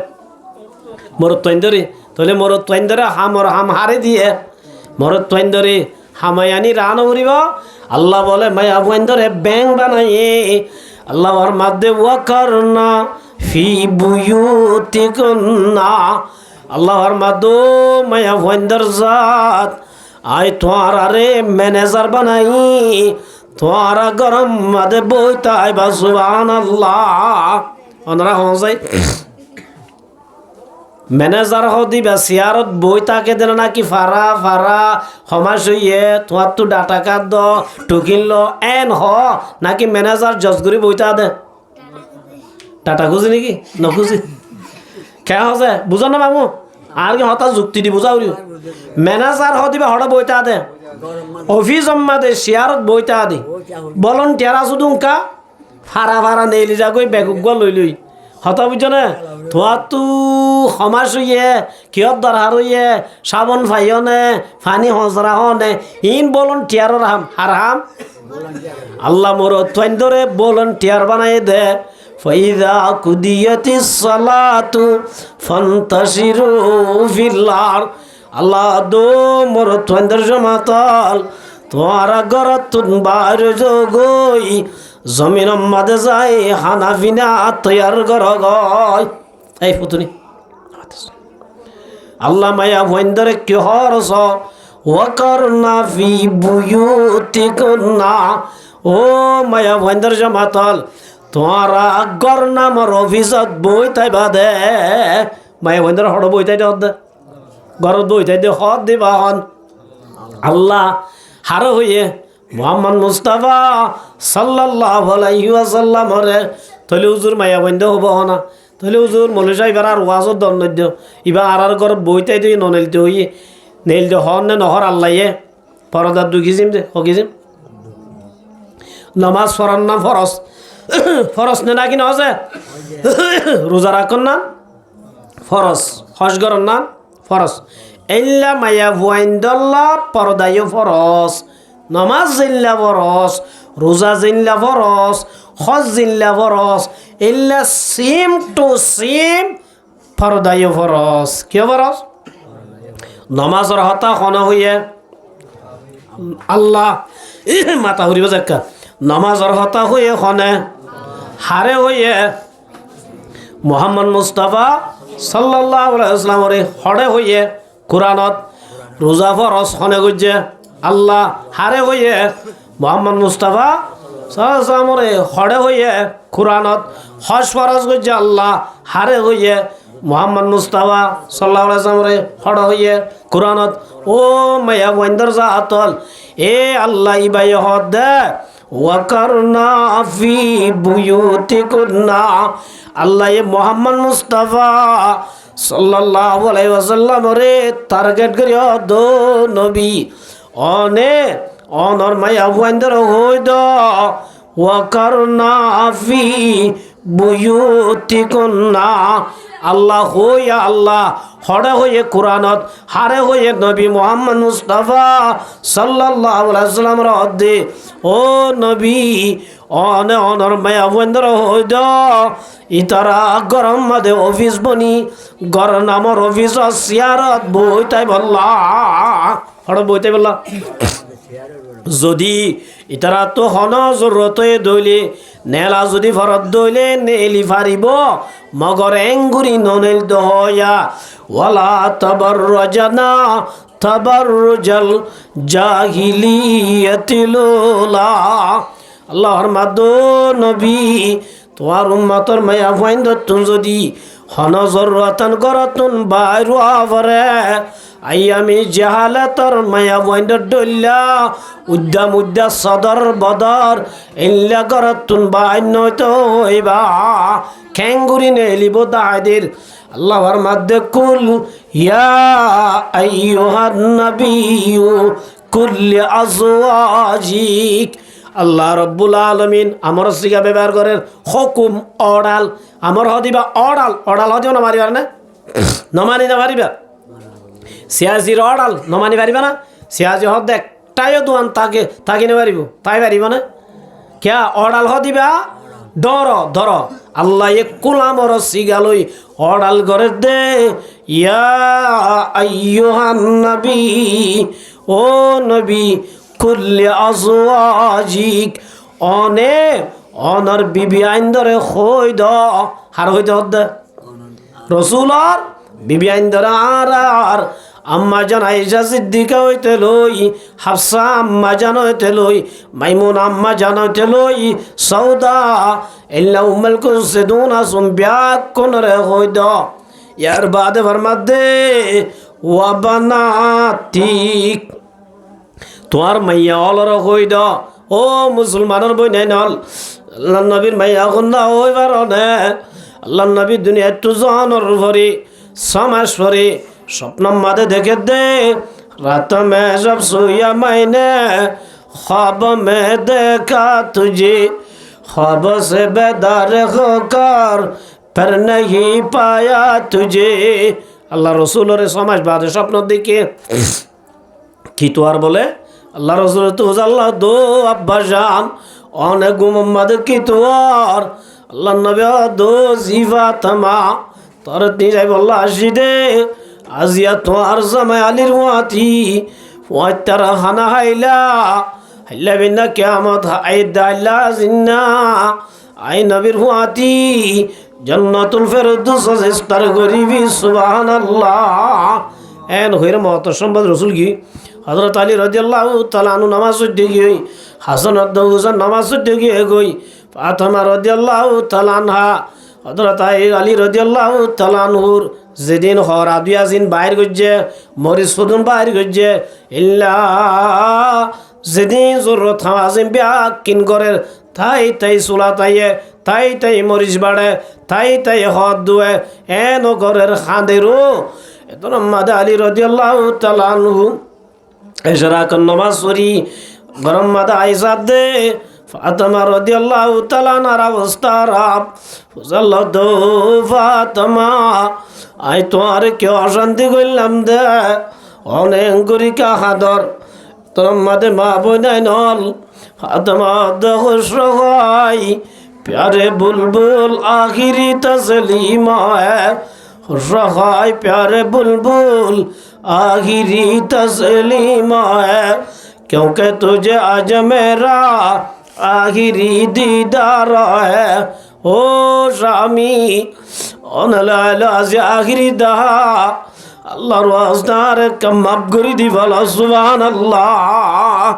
মোর তোয়েন্দরে তাহলে মোর তোয়েন্দরে হামর হাম হারে দিয়ে মোর তোয়েন্দরে হামায়ানি রান উড়িব আল্লাহ বলে মায়া বন্দরে ব্যাং বানাইয়ে আল্লাহর মাধ্যে ওয়াকারনা ফি বুয়ুতিকুন্না আল্লাহর মাধ্যে মায়া বন্দর জাত আই তোমার আরে ম্যানেজার বানাই তোমার গরম মাদে বইতাই বা সুবহানাল্লাহ ওনারা হজাই ম্যানেজার দিবা চেয়ারত বই তাকে দেন নাকি ফারা ফারা সমাজ হইয়ে তোমার তো ডাটা কার্ড দ টুকিল এন হ নাকি ম্যানেজার জজগুড়ি বইতা দে ডাটা খুঁজি নাকি নখুঁজি কে হচ্ছে বুঝো না মামু আর কি হতা যুক্তি দি বুঝা উড়িও ম্যানেজার দিবা হঠাৎ বইতা দে অফিস জম্মা দে চেয়ারত বইতা দি ভলন্টিয়ার আছো দুকা ফারা ফারা নেইলি যা গই বেগুগ লই লই হতা বুঝছো না তোমার তো সমাজ হইয়ে কিয়ত দরকার হইয়ে সাবন ফাইও নে ফানি হজরা হনে ইন ভলন্টিয়ার হারাম আল্লাহ মোর তোয়েন্দরে ভলন্টিয়ার বানাই দে ফাইদা কুদিয়াতিস সালাতু ফান্তাশিরু ফিল আরদ আল্লাহ দো মোর তোয়েন্দর জমাতাল তোমার ঘরত তুন বাইর জগই জমিন মাদে যাই হানা বিনা তৈয়ার কর গয় এই পুতুনি আল্লাহ মায়া ভয়েন্দরে কি হরস ওয়াকারনা ফি বুয়ুতিকুন্না ও মায়া ভয়েন্দর জামাতাল তোমারা গর নামর অফিসত বই তাই বাদে মায়া ভয়েন্দর হড় বই তাই দে ঘরত বই তাই দে হদ দিবা হন আল্লাহ হার হইয়ে মোহাম্মদ মুস্তাফা সাল্লাল্লাহু আলাইহি ওয়াসাল্লাম রে তলে হুজুর মায়া বন্ধ হব না তলে হুজুর মৌলভী সাহেব আর ওয়াজত দন দিও ইবা আর ঘর বইতাই দিই ননেলতে হই নেলতে হন নে নহর আল্লাহে পরদার দুগিজিম দে হগিজিম নামাজ পড়ার না ফরজ ফরজ নে নাকি নজে রোজা রাখুন না ফরজ হজ করার না ফরজ ইল্লা মায়া ওয়াইন্দাল্লাহ পরদায়ও ফরজ নামাজ জিল্লা ফরজ রোজা জিল্লা ফরজ হজ জিল্লা ফরজ ইল্লা সিম টু সিম পরদায়ও ফরজ কিয় ফরজ নামাজর হতা খন হইয়ে আল্লাহ মাতা হরিব যাক্কা নামাজর হতা হইয়ে খনে হারে হইয়ে মোহাম্মদ মুস্তাফা সাল্লাল্লাহু আলাইহি ওয়াসাল্লাম রে হড়ে হইয়ে কুরআনত রোজা ফরজ খনে গজ্জে আল্লাহ হারে হইয়ে মোহাম্মদ মুস্তাফা সাল্লাল্লাহু রে হড়ে হইয়ে কুরআনত হজ ফরজ গজ্জে আল্লাহ হারে হইয়ে মোহাম্মদ মুস্তাফা সাল্লাল্লাহু আলাইহি ওয়াসাল্লাম রে হড়ে হইয়ে কুরআনত ও মায়া বন্দর জাতল এ আল্লাহ ইবাই হদ দে ওয়াকারনা ফি বুয়ুতিকুন্না আল্লাহ এ মোহাম্মদ মুস্তাফা সাল্লাল্লাহু আলাইহি ওয়াসাল্লাম রে টার্গেট করিও দো নবী অনে অনর মায়া বন্দর হই দ ওয়াকারনা ফি বুয়ুতিকুন্না আল্লাহ হইয়া আল্লাহ হড়ে হইয়ে কুরআনত হারে হইয়ে নবী মুহাম্মদ মুস্তাফা সাল্লাল্লাহু আলাইহি ওয়াসাল্লাম রদ্দে ও নবী অনে অনর মায়া বন্দর হই দ ইতারা গরম মাদে অফিস বনি গর নামর অফিস সিয়ারত বইতাই বল্লা হড় বইতাই বল্লা যদি ইতারা তো হন জরুরত দইলে নেলা যদি ফরত দইলে নেলি ফারিব মগর এঙ্গুরি ননেল দহয়া ওয়ালা তাবাররাজানা তাবাররুজাল জাহিলিয়াতিল উলা আল্লাহর মাদ্দ নবী তোমার উম্মতর মায়া ফাইন্দ তুন যদি হনজরতান করতুন বাইরু আভরে আই আমি জাহালাতর মায়া ফাইন্দ ডল্লা উদ্দা সদর বদর ইল্লা করতুন বাইন নয়তো হইবা খেঙ্গুরি নেলিব দায়দের আল্লাহর মাদ্দে কুল ইয়া আইয়ুহান নাবিয়্যু কুল্লি আজওয়াজিক আল্লাহ রব্বুল আলমিন আমার সিগা ব্যবহার করেন হুকুম অডাল আমার হদিবা অডাল হদিও না মারিবার না নমানি না মারিবা সিয়াজির অডাল নমানি পারিবা না সিয়াজি হদ একটাইও দোয়ান তাকে নে পারিব তাই পারিব না ক্যা অডাল হদিবা ধর আল্লাহ একুল আমার সিগালই অডাল করে দে ইয়া আইয়ুহান নবী ও নবী কুল্লি আজওয়াজিক অনর বিবি আইন ধরে হই দ হার হইতে হদ্দে রসুলর বিবি আইন ধরে আর আম্মা জান আয়েশা সিদ্দিকা হইতে লই হাফসা আম্মা জান হইতে লই মাইমুন আম্মা জান হইতে লই সৌদা ইল্লা উম্মুল কুসদুন আসুম ব্যাক কোন রে হই দ ইয়ার বাদে ফরমাদে ওয়া বানাতিক তোমার মাইয়া অলর হই দ ও মুসলমানের বই নাই নল আল্লাহ নবীর মাইয়া কন্যা হই পারে আল্লাহ নবী দুনিয়া একটু জহনের ভরি সমাস ভরি স্বপ্ন মাদে দেখে দে রাত মে সব সুইয়া মাইনে ख्वाब में देखा तुझे ख्वाब से बेदार होकर पर नहीं पाया तुझे আল্লাহ রসুলের সমাজ বাদে স্বপ্ন দিকে কি তো আর বলে আল্লাহ রসুল তো আল্লাহ দো আব্বা জান অনেক গুমম্মাদ কি তো আর আল্লাহ নবী দো জিফা তামা তোর তিনি যাই বললা আসি দে আজিয়া তোমার জামাই আলীর ওয়াতি ওয়াতার হানা হাইলা হাইলা বিনা কিয়ামত আইদা আল্লাহ জিন্না আই নবীর ওয়াতি জান্নাতুল ফেরদৌস ইস্তার গরিবি সুবহানাল্লাহ এন হইরে মত সম্পদ রসুল কি হযরত আলী রাদিয়াল্লাহু তাআলা আনহু নামাজ পড়তে গিয়ে হাসান আদ-দাউসা নামাজ পড়তে গিয়ে গই ফাতেমা রাদিয়াল্লাহু তাআলা আনহা হযরত আলী রাদিয়াল্লাহু তাআলা আনহুর যেদিন হরা দুয়াজিন বাইর গজ্জে মরিস ফুদুন বাইর গজ্জে ইল্লা যেদিন জরুরত হাওয়াজিন বিয়াকিন করে তাই সুলা তাই মরিচ বাড়ে তাই হদ দুয়ে এন ঘরের খাঁদেরও এত মাদা আলী রাদিয়াল্লাহু তাআলা আনহু এশরা কন নামাজ পড়ি গরম মাদা আয়েশা দে ফাতেমা রাদিয়াল্লাহু তাআলা আনহার অবস্থা রাব ফুজাল্লাহ দো ফাতেমা আই তোমার কেউ অশান্তি করলাম দে অনেক গরিকা হাদর তোর মাদে মা বইনাই নল ফাতেমা দে খুশ রহাই प्यारे बुलबुल आखिरी तस्लीमा है रहाय प्यारे बुलबुल आखिरी तस्लीमा है क्योंकि तुझे आज मेरा आखिरी दीदार है ओ शामी अनलालाज़ आखिरी दहा अल्लाह वास्तार कम अबगरी दीवाला सुभान अल्लाह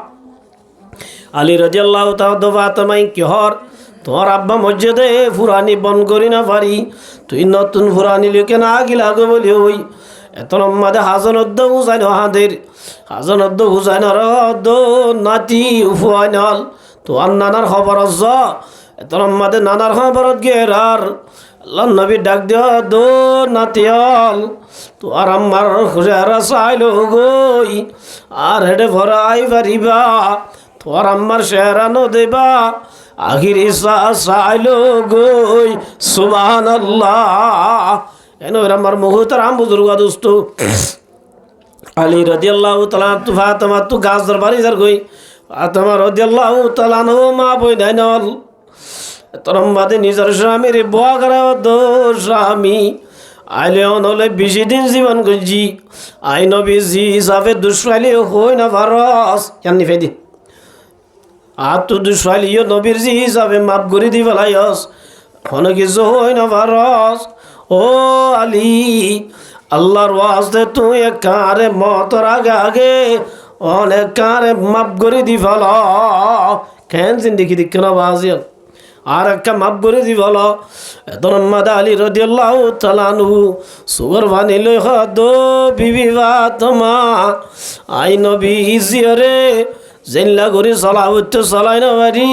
अली रज़ियल्लाहु ताआला फातिमा की हर তোমার আব্বা মসজিদে ফুরানি বন করি না পারি তুই নতুন ফুরানি লিখে না গিলাগো বলি ওই এত লম্বাদে হাজনদ্দ হুসাইন হাদের হাজনদ্দ হুসাইন নাতি উফাইনাল তোমার নানার খবর এত লম্বাদে নানার খবরত গেরার আল্লাহ নবী ডাক দিও দো নাতিয়াল তোমার আম্মার খুশারা চাইল গই আর হেডে ভরাই পারিবা তোমার আম্মার শেহরানো দেবা আখিরি সাইলো গই সুবহানাল্লাহ এনো আমার মুহতারাম বুজুর্গ দোস্ত আলী রাদিয়াল্লাহু তাআলা তু ফাতেমা তু গাছ দরবারি যার গই ফাতেমা রাদিয়াল্লাহু তাআলা নো মা বই নাইনল তরম বাদে নিজের স্বামীর বুয়া করা দো স্বামী আইলে অনলে 20 দিন জীবন গজি আই নবী জি সাফে দুশালি হই না ভারস জানি ফেদি আর তো দুশালিও নবীর জি হিসাবে মাপ করে দি ফেলাইস কোনো কিছু হই না ভারস ও আলী আল্লাহর ওয়াস্তে তুই কারে মতর আগে অনেক কারে মাপ করে দি ফেল কেন জিন্দিগি দিক না বাজিয়াল আর একটা মাপ করে দি ফেল এতন মাদা আলী রাদিয়াল্লাহু তাআলা আনহু সুগর বানি লই হদ বিবি ফাতেমা আই নবী জিয়ারে জিল্লা করে সলাউত সলাই না বাড়ি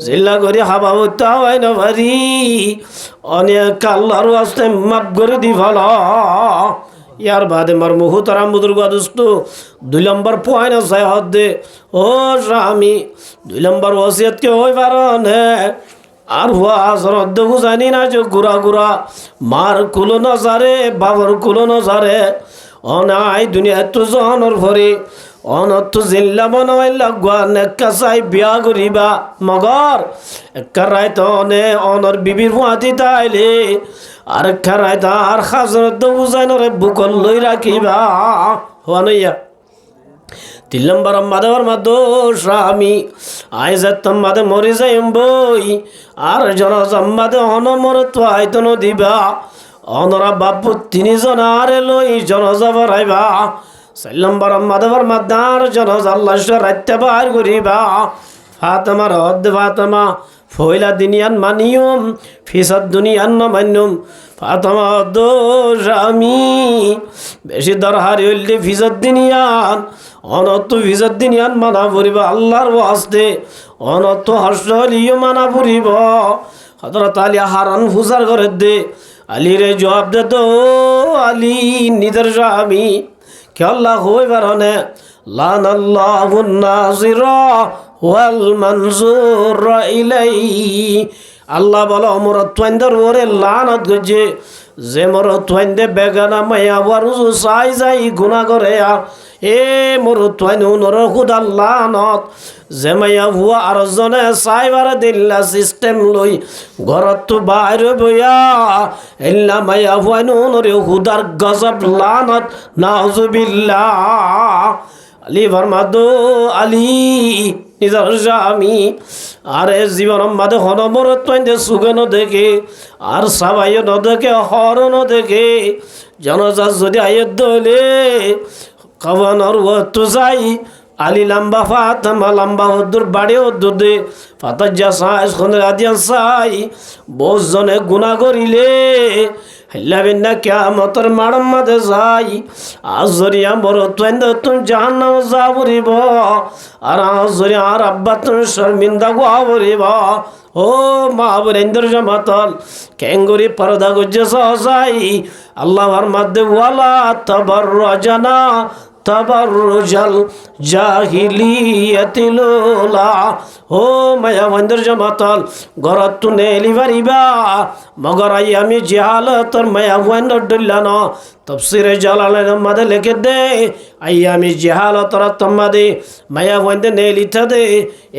জিল্লা করে হাবাউত হাওয়াই না বাড়ি অনেক আল্লাহর ওয়াস্তে মাপ করে দি ফেল ইয়ার বাদে মার মুহতারাম বুজুর্গ দোস্ত 2 নম্বর পয়েন্ট আছে হদে ও স্বামী 2 নম্বর ওসিয়ত কে হই পারনে আর হুয়া হযরত দেখু জানি না যে গুরা গুরা মার কুলো না জারে বাবার কুলো না জারে অনাই দুনিয়া তো জহনর ভরে অনত জিল্লা বনয় লাগা নেকা চাই বিয়া করিবা মগর একা রাইত অনে অনর বিবির ফুয়াতি তাইলে আর একা রাইত আর হাজরত বুঝাইনরে বুকল লই রাখিবা হওয়া নইয়া 3 নম্বর মাদর মাদো স্বামী আইজাত মাদে মরি যাইম বই আর জন জম্মাদে অনমরত আইতন দিবা অনরা বাপু 3 জন আরে লই জন যাবরাইবা 4 নম্বর মাদর মাদার জন আল্লাহ রাইতে বার করিবা ফাতেমা রদ ফাতেমা ফয়লা দুনিয়ান মানিয়ম ফিসাদ দুনিয়ান না মান্যম ফাতেমা দো স্বামী বেশি দরহারি হইলে ফিসাদ দুনিয়ান অনত ফিসাদ দুনিয়ান মানা পড়িবা আল্লাহর ওয়াস্তে অনত হর্ষ হলিও মানা পড়িব হযরত আলী হারান ফুজার করে দে আলী রে জবাব দে তো আলী নিদর স্বামী কে আল্লাহ হই বারনে লানাল্লাহুন নাজিরা ওয়াল মানজুর ইলাই আল্লাহ বলো মোর তোয়াইন্দর ওরে লানত গজে যে মোর তোয়াইন্দে বেগানা মায়া ওয়ারুজু সাই যাই গুনাহ করে এ মোর তোয়াইন নর খুদা লানত যে মায়া হুয়া আর জনে সাইবার দিল্লা সিস্টেম লই ঘরত তো বাইরে বইয়া এল্লা মায়া হুয়া নরে খুদার গজব লানত নাউজুবিল্লাহ আলী ফরমাদো আলী নিজর স্বামী আরে জীবন মাদে হনমর তোইন্দে সুগে ন দেখে আর সবাই ন দেখে হর ন দেখে জনজা যদি আয়ত দলে কবনর ও তো যাই আলী লম্বা ফাতেমা লম্বা হদ্দুর বাড়ি হদ্দুর দে ফাতাজ্জা সাইস খন রাদিয়ান সাই বহুত জনে গুনাহ করিলে হেল্লাবেন না কিয়ামতের মাড়ম মাঝে যাই আজ জরিয়া বড় তোয়েন্দ তুমি জাহান্নাম যাবরিব আর আজ জরিয়া আর আব্বা তুমি শর্মিন্দা গোয়াবরিব ও মা বরেন্দ্র জামাতল কেঙ্গুরি পর্দা গুজে সহসাই আল্লাহর মধ্যে ওয়ালা তাবাররাজানা তাবাররুজাল জাহিলিয়াতিল উলা ও মায়া বন্ধুর জমাতল ঘরত তু নেলি পারিবা মগর আই আমি জাহালতর মায়া বন্ধ ডুল্লান তফসিরে জালালের মধ্যে লিখে দে আই আমি জাহালতর তোমাদে মায়া বন্ধে নেলিতে দে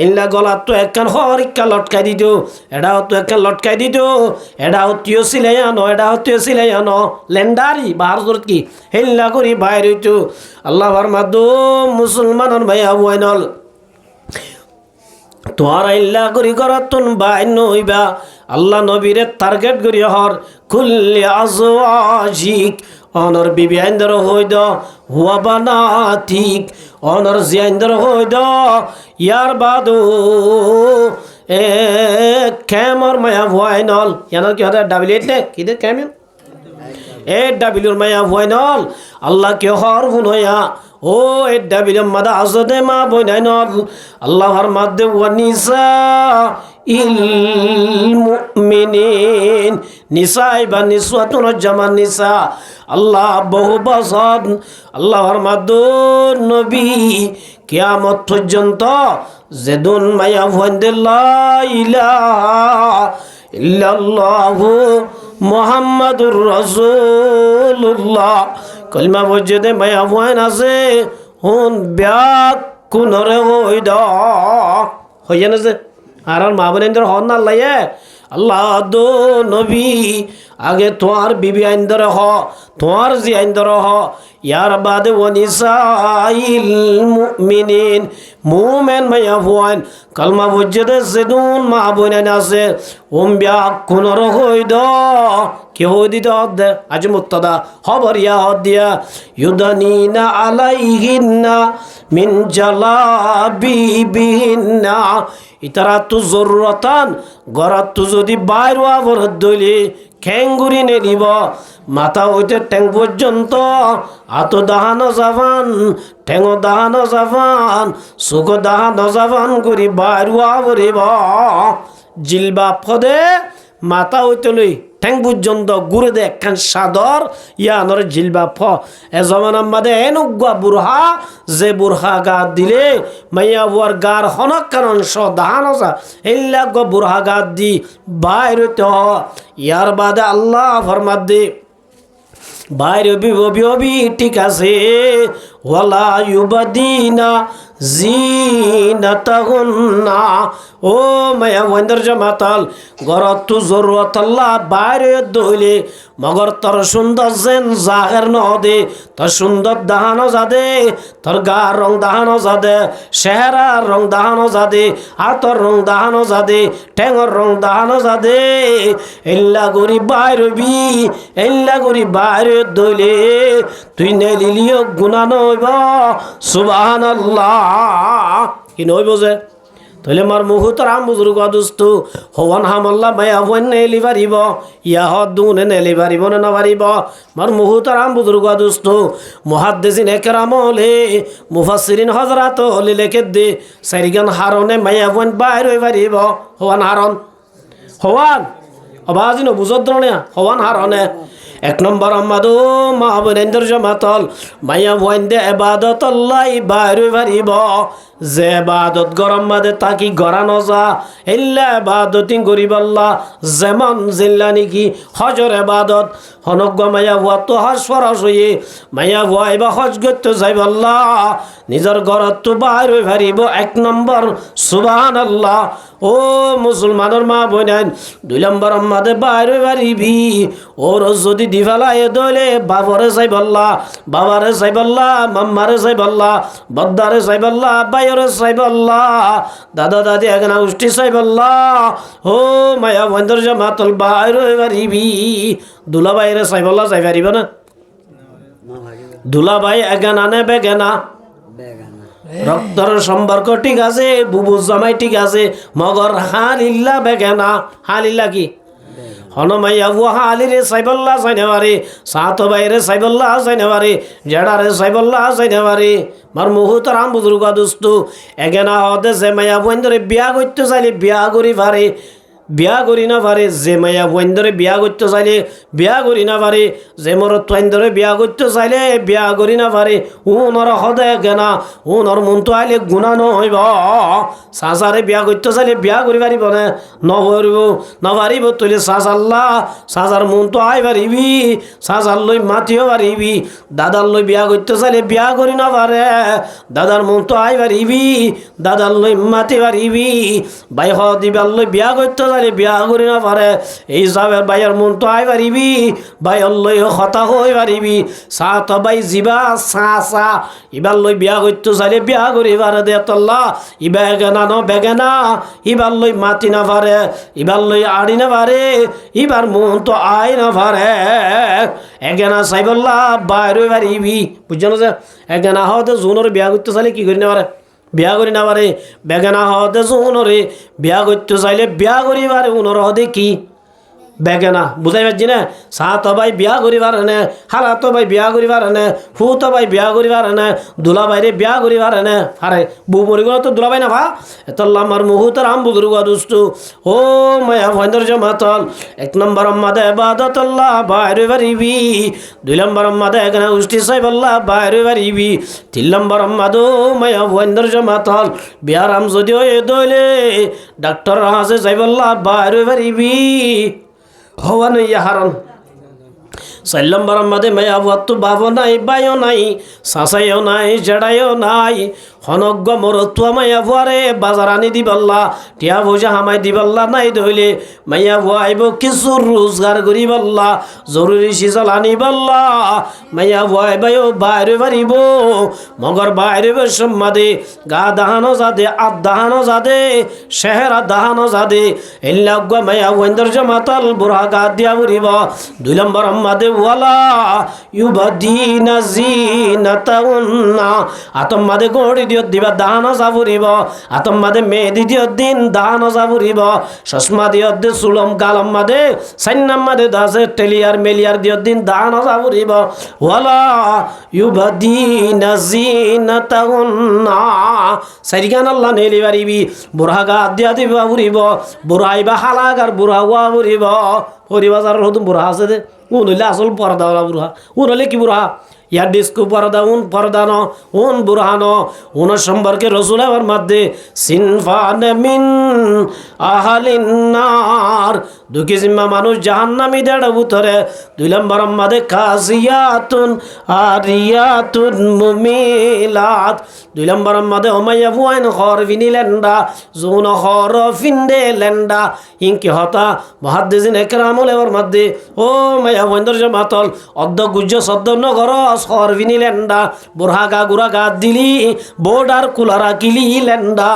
ইল্লা গলা তো একখান হরিকা লটকাই দিত এটাও তো একখান লটকাই দিত এটাও তুইও সিলাই আনো এটাও তুইও সিলাই আনো লেন্ডারি বাহার জোরত কি হেল্লা করি বাইর হইতো আল্লাহর মাদো মুসলমানের ভাই আবুয়াইনল তোহার ইল্লা করি করতুন বাইন হইবা আল্লাহ নবীরে টার্গেট করি হর কুল্লি আজওয়াজিক অনর বিবি আইন্দর হইদ হুয়া বানাতিক অনর জিয়াইন্দর হইদ ইয়ার বাদু এ ক্যামর মায়া ভুয়াইনল ইয়ানর কি হতে ডাবলিয়েট নে কি দে ক্যামেল এ ডাবিলুর মায়া ভুয়াইনল আল্লাহ কে হর হুনয়া ও এ ডাবিলুর মাদা আজদে মা বইনাইনল আল্লাহর মাদে ওয়ানিসা ইল মুমিনিন নিসাই বা নিসওয়াতুন জামান নিসা আল্লাহ বহু বছর আল্লাহর মাদে নবী কিয়ামত পর্যন্ত যেদুন মায়া ভুয়াইন্দে লা ইলাহা ইল্লাল্লাহু মুহাম্মাদুর রাসূলুল্লাহ কলমা বজদে মায়া ভুয়াইন আছে হুন ব্যাক কুনরে হইদ হইয়া না যে আর মা বোনেদের হন না আল্লাহ আল্লাহ দো নবী আগে তোমার বিবি আইন ধরে হ, তোমার জি আইন ধরে হ। ইয়ার বাদে ওয়ানিসাইল মুমিনিন, মুমেন মাইয়া ভুয়ান কালমা বুঝতে সেদুন মা বোনেন আছে বিয়া কোনর হই দ কে হই দিতে হদ্দে আজ মুক্তদা খবর ইয়া হদ্দিয়া ইউদানিনা আলাইহিন্না মিন জালাবিবিহিন্না। ইতারা তু জরুরতান গরাত তু যদি বাইরওয়া বরদ দইলি খ্যাঙ্গুরি নেলিব মাথা হইতে ট্যাং পর্যন্ত আতো দাহানো যাবান, ঠেঙো দাহানো যাবান, চোখ দাহানো যাবান করি বাইরওয়া বরিব। জিলবা ফদে মাথা হইতে লই ঠ্যাং পর্যন্ত ঘুরে দে একখান সাদর ইয়ানর জিলবা ফ। এ জমানার মাদে এনুগুয়া বুড়হা যে বুড়হা গা দিলে মাইয়া বুয়ার গার হনক কারণ স দাহানো যা এইলা বুড়হা গা দি বাইর হইতে হ। ইয়ার বাদে আল্লাহ ফরমাদ দে বাইর অবি ঠিক আছে ওয়ালা ইউবাদিনা জিনাতাহুন্না। ও মায়া ওয়ান্দার জামাতাল গরত তু জরুরত আল্লাহ বাইরে দইলে মগর তোর সুন্দর যেন জাহের নদে, তোর সুন্দর দাহানো যাদে, তোর গার রং দাহানো যাদে, চেহারার রং দাহানো যাদে, হাতর রং দাহানো যাদে, ঠেঙর রং দাহানো যাদে, এল্লা গরি বাইরবি, এল্লা গরি বাইরে দইলে তুই নেলিলিও গুণা নইব সুবহানাল্লাহ। কি নইব যে তাহলে মার মুহুতর আম বুজুর্গ দোস্ত হওয়ান হামল্লা মায়া হওয়ান নেলি পারিব ইয়া হদুনে নেলি পারিব না পারিব। মার মুহুতর আম বুজুর্গ দোস্ত মুহাদ্দিসিন একরাম হলে মুফাসসিরিন হযরত হলে লেখে দে সারিগান হারনে মায়া হওয়ান বাইর হই পারিব হওয়ান হারন হওয়ান আবাজিন বুঝত ধরনে হওয়ান হারনে। এক নম্বর আমাদো মা বোনেন্দ্র জামাতল মায়া ভয়েন্দে এবাদত আল্লাহ বাইরে পারিব। যে এবাদত গরম মাদে তাকি গড়ানো যা এল্লা এবাদতিং গরিব আল্লাহ যেমন জিল্লা নাকি হজর এবাদত হনজ্ঞ মায়া ভুয়া তো হজ ফরজ হয়ে মায়া ভুয়া এবার হজ করতে যাইব আল্লাহ নিজের ঘরত তো বাইরে পারিব। এক নম্বর সুবহানাল্লাহ। ও মুসলমানের মা বোনেন দুই নম্বর আমাদের বাইরে পারিবি ওর যদি দিফালায় দলে বাবরে যাইবল্লা, বাবারে যাইবল্লা, মাম্মারে যাইবল্লা, বদ্দারে যাইবল্লা, বাইরে যাইবল্লা, দাদা দাদি এখানে উষ্টি যাইবল্লা। ও মায়া বন্ধুর জামাতল বাইরে পারিবি দুলা বাইরে যাইবল্লা যাই পারিব না দুলা ভাই এখানা নে বেগেনা রক্তর সম্পর্ক ঠিক আছে, বুবু জামাই ঠিক আছে, মগর হালিল্লা বেগেনা হালিল্লা কি হনমাইয়া বুয়া হালিরে সাইবল্লা যাইনে পারে, সাত বাইরে সাইবল্লা যাইনে পারে, জেডারে সাইবল্লা যাইনে পারে। মার মুহুতর আম বুজুর্গ দোস্ত এগেনা হদে যে মাইয়া বন্ধরে বিয়া করতে চাইলে বিয়া করি পারে, বিয়া করি না পারে। যে মাইয়া বন্ধরে বিয়া করতে চাইলে বিয়া করি না পারে, যে মোর তোয়াইন্দরে বিয়া করতে চাইলে বিয়া করি না পারে। উনর হদে গেনা উনর মন তো আইলে গুণা নহইব। সাসারে বিয়া করতে চাইলে বিয়া করি পারিব না নভরিব নপারিব তৈলে সাসাল্লা সাসার মন তো আই পারিবি, সাসার লই মাতিও পারিবি। দাদার লই বিয়া করতে চাইলে বিয়া করি না পারে, দাদার মন তো আই পারিবি, দাদার লই মাতি পারিবি। ভাই হ দিবার লই বিয়া করতে চাইলে বিয়া করি না পারে, এই যাবের ভাইয়ের মন তো আই পারিবি, ভাই লই হতা হই পারিবি। সা তো ভাই জিবা সা সা ইবার লই বিয়া করতে চাইলে বিয়া করি পারে দে তল্লা ইবা এগেনা ন বেগেনা ইবার লই মাতি না পারে, ইবার লই আড়ি না পারে, ইবার মন তো আই না পারে। এগেনা চাইবল্লা বাইরে পারিবি বুঝছো যে এগেনা হতে জুনের বিয়া করতে চাইলে কি করি না পারে বিয়া করি না পারে। বেগেনা হতে জুনরে বিয়া করতে চাইলে বিয়া করি পারে উনর হদে কি বেগেনা বুঝাই পারছি না। সাত ভাই বিয়া করিবার নে, হালা তো ভাই বিয়া করিবার নে, ফু তো ভাই বিয়া করিবার নে, দুলা ভাইরে বিয়া করিবার নে। আরে বউ মরি গেল তো দুলা ভাই না ভা এতল্লা আমার মুহুতর আম বুজুর্গ দুস্তু। ও মায়া ভয়েন্দর জামাতল এক নম্বর মাদে এবাদত আল্লাহ বাইরে পারিবি, দুই নম্বর মাদে এখানে উষ্টি সাইব আল্লাহ বাইরে পারিবি, তিন নম্বর মাদো মায়া ভয়েন্দর জামাতল বিয়ারাম যদি হয়ে দইলে ডাক্তার হাসে যাইব আল্লাহ বাইরে পারিবি হওয়ান ইয়া হারন। চার নম্বর মাদে মায়া বুয়ার তো বাবো নাই বাইও নাই, সাসাইও নাই, জেড়াইও নাই, হনজ্ঞ মরতুয়া মাইয়া ভুয়ারে বাজার আনি দিবাল্লা টিয়া পয়সা হামাই দিবাল্লা নাই ধইলে মাইয়া ভুয়া আইব কিছু রোজগার করিবাল্লা জরুরি সিজল আনিবাল্লা মাইয়া ভুয়া আইবাইও বাইরে পারিব মগর বাইরে সম্মাদে গা দাহানো যাদে আদ দাহানো যাদে শেহেরা দাহানো যাদে এল্লাগ্য মাইয়া ওয়েন্দর জমাতাল বুড়া গা দিয়া বুড়িব 2 নম্বর আম্মাদে ওয়ালা ইউবাদিনা জিনাতাউন্না আতম্মাদে গড়ি দিও দিবা দাহানো যাবুরিব আতম্মাদে মেহেদি দিও দিন দাহানো যাবুরিব চশমা দিও দে সুলম গালম মাদে সান্নাম মাদে দাসে টেলিয়ার মেলিয়ার দিও দিন দাহানো যাবুরিব ওয়ালা ইউবাদিনা জিনাতাউন্না সারিগান আল্লাহ নেলি পারিবি বুড়া গা দিয়া দিবা বুড়িব বুড়াইবা হালাগার বুড়া ওয়া বুড়িব হরিবাজার হতুম বুড়া আছে দে উন হইলে আসল পর্দাওয়ালা বুড়া উন হলে কি বুড়া ইয়ার ডিস্কো পর্দা উন পর্দা ন উন বুড়া ন উন সম্পর্কে রসুল আমার মধ্যে সিনফান মিন আহালিন নার 2 কিসিমা মানুষ জাহান্নামী দেড় ভিতরে 2 নম্বর মধ্যে কাসিয়াতুন আরিয়াতুন মুমিলাত 2 নম্বর মধ্যে ওমাইয়া বুয়াইন খরফিনি লেন্ডা জুন খরফিনদে লেন্ডা ইনকি হতা মুহাদ্দিসিন একরামুল এর মধ্যে ও মাইয়া বন্দর জামাতল অদ্দ গুজ্জ সদ্দ নগর খরফিনি লেন্ডা বুরহাগা গুরাগা দিলি বর্ডার কুলারা কিলি লেন্ডা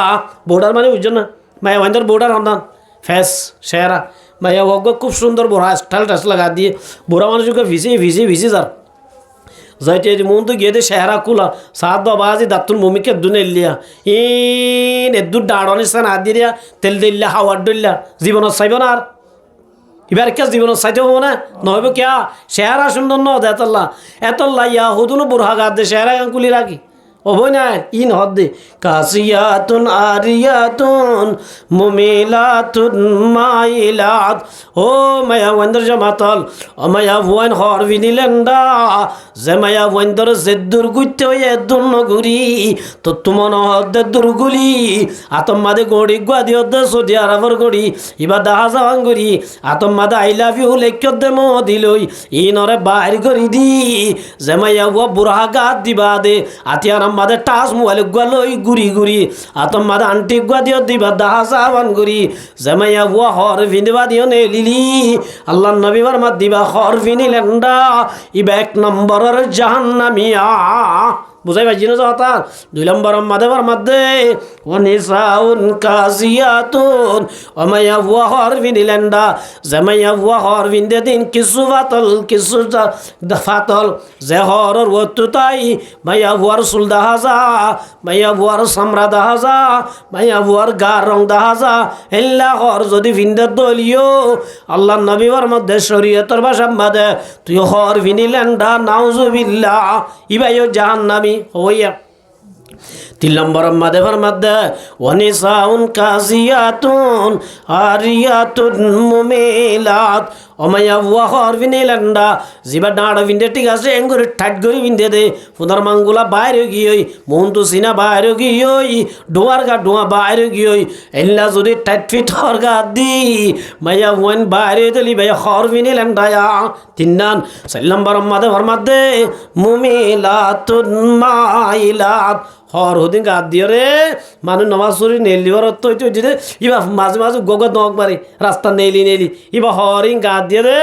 বর্ডার মানে বুঝছো না মাইয়া বন্দর বর্ডার হন্দান ফেস শেরা মাইয়া ওগো খুব সুন্দর বুড়া স্টাইল টাস লাগা দিয়ে বুড়া মানুষকে ভিসি যার যাইতে মন তো গিয়ে দে শেহরা কুলা সাত বাবাজি দাতুর মমিকে দুনে লিয়া ইন এদুর ডাড়নি সান আদিরিয়া তেল দিল্লা হাওয়ার দইল্লা জীবনত চাইব না আর এবার কে জীবনত চাইতে হবো না নহব কিয়া শেহরা সুন্দর ন দেতল্লা এতল্লা ইয়া হুদুনো বুড়া গা দে শেহরা কুলি রাখি অবই না in হদ্দে কাসিয়াতুন আরিয়াতুন মুমিলাতুন মাইলাত O Maya ওয়ান্দর জামাতল O Maya one হরবিনি লেন্ডা যে মায়া ওয়ান্দর জেদ্দুর গুইতে হয়ে দুন্ন গুরি তো তুমন হদ্দে দুর্গুলি আতম মাদে গড়ি গুয়াদি হদ্দে সৌদি আরবর গড়ি ইবা দাহা যাওয়ান গড়ি আতম মাদে আই লাভ ইউ লেখ্য দে মো দিলই ইনরে বাইর করি দি যে মায়া ও বুড়া গাত দিবা দে আতিয়ার মাদে টাস মোবাইল গুয়ালই গুরি আতম মাদে আন্টি গুয়া দিও দিবা দাহা সাবান গুরি জামাইয়া বুয়া হর ভিনবা দিও নে লিলি আল্লাহ নবীবার মাদ দিবা হর ভিনি লেন্ডা ইবা 1 নম্বরের জাহান্নামিয়া বুঝাই পাইছি না যাতা 2 নম্বর মাদেবার মধ্যে ওয়ানিসাউন কাসিয়াতুন ওমাইয়া বুয়া হর ভিনি লেন্ডা জামাইয়া বুয়া হর ভিন্দে দিন কিছু ফাতল যে হরর ওতু তাই মাইয়া বুয়ার সুল দাহাজা মাইয়া বুয়ার সামরা দাহাজা মাইয়া বুয়ার গার রং দাহাজা এল্লা হর যদি ভিন্দে দলিও আল্লাহ নবীবার মধ্যে শরীয়তের ভাষা মাদে তুই হর ভিনি লেন্ডা নাউজুবিল্লাহ ইবাইও জাহান্নামী হইয়া 3 নম্বর মাদেবার মধ্যে ওয়ানিসাউন কাসিয়াতুন আরিয়াতুন মুমিলাত ওমাইয়া বুয়া হর ভিনি লেন্ডা জিবা ডাঁড় ভিন্দে ঠিক আছে এঙ্গুরি ঠাট গরি ভিন্দে দে ফুদার মাঙ্গুলা বাইরে গিয়েই মন্তু সিনা বাইরে গিয়েই ডোয়ার গা ডোয়া বাইরে গিয়েই এল্লা যদি টাইট ফিট হর গা দি মাইয়া ওয়ান বাইরে দিলি ভাই হর ভিনি লেন্ডায়া 4 নম্বর মাদেবার মধ্যে মুমিলাতুন মাইলাত হর হদিন গা দিয়ে রে মানুষ নমাজ চুরি নেলিবার তৈ দিতে ইবা মাঝে গগত নখ মারি রাস্তা নেলি ইবা হরিং গা দিয়ে রে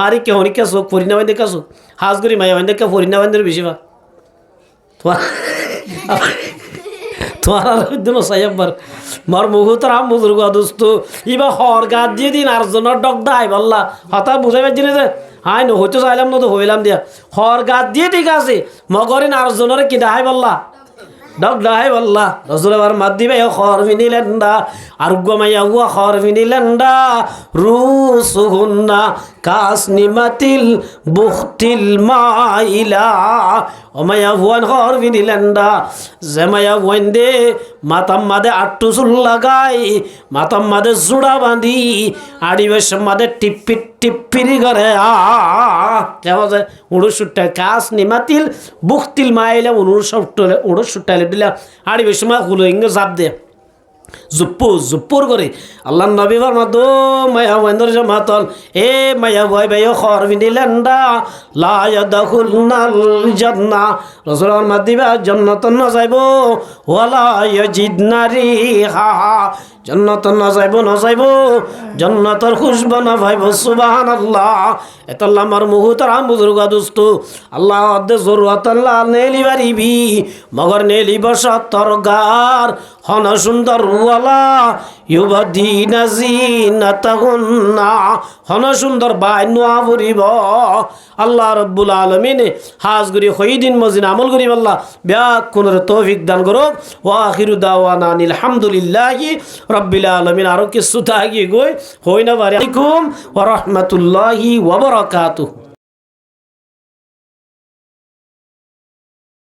আর কেহরিকা চোখ ফরি না বাইন্দে চোখ হাজ করি মাইয়া বাইন্দে ফরি না বাইন্দে বেশি বা তোমার আর দিন সাহেববার মার মুখতর আম বুজুর্গ দোস্ত ইবা হর গা দিয়ে দিন আর জনের ডক দাই বললা হঠাৎ বুঝাই পারছি না যে হাই নো হইতে চাইলাম না তো হইলাম দিয়া হর গা দিয়ে ঠিক আছে মগরিন আর জনের কি দাহাই বললা ডক দাহাই বললা রসুল আবার মাত দিবে খর ভিনিলেন্ডা আর গমাইয়া উয়া খর ভিনিলেন্ডা রুসুহুন্না কাসনিমাতিল বুখতিল মাইলা ওমাইয়া ভুয়ান খর ভিনিলেন্ডা জেমাইয়া ভুয়ান দে মাতাম মাদে আট্টু চুল লাগাই মাতাম মাদে জোড়া বাঁধি আড়িবেশ মাদে টিপ্পিরি করে কেমন যায় 69 কাস নিমাতিল বুখতিল মাইলা 69 দিলা আড়িবেশ মা হুলো ইঙ্গে জাপ দে জুপ্পুর করে আল্লাহ নবী ফরমা দো মায়া বন্দর জমাতল এ মায়া ভয় ভাই খর বিনিলেন্ডা লা ইয়াদখুলনাল জান্নাহ রাসূলুল্লাহ মাদিবা জান্নাত না যাইব ওয়ালা ইয়াজিদনা রিহা জান্নাত না যাইব জান্নাতের খুশবু না পাইব সুবহানাল্লাহ এতাল্লাহ আমার মুহতারাম বুজুর্গ দোস্ত আল্লাহ দে জরুরত আল্লাহ নেলি বারিবি মগর নেলি বসা তরগার হন সুন্দর ওয়ালা ইউবাদিনা জিনাতাহুন্না হন সুন্দর বাই নোয়া ভরিব আল্লাহ রাব্বুল আলামিন হাজগুরি খইদিন মজিন আমল করি আল্লাহ ব্যাকুনের তৌফিক দান করুক ওয়া আখিরু দাওয়ানা আলহামদুলিল্লাহি রাব্বিল আলামিন আর কিছু থাকি গই হই না বারে আলাইকুম ওয়া রাহমাতুল্লাহি ওয়া বারাকাতুহু।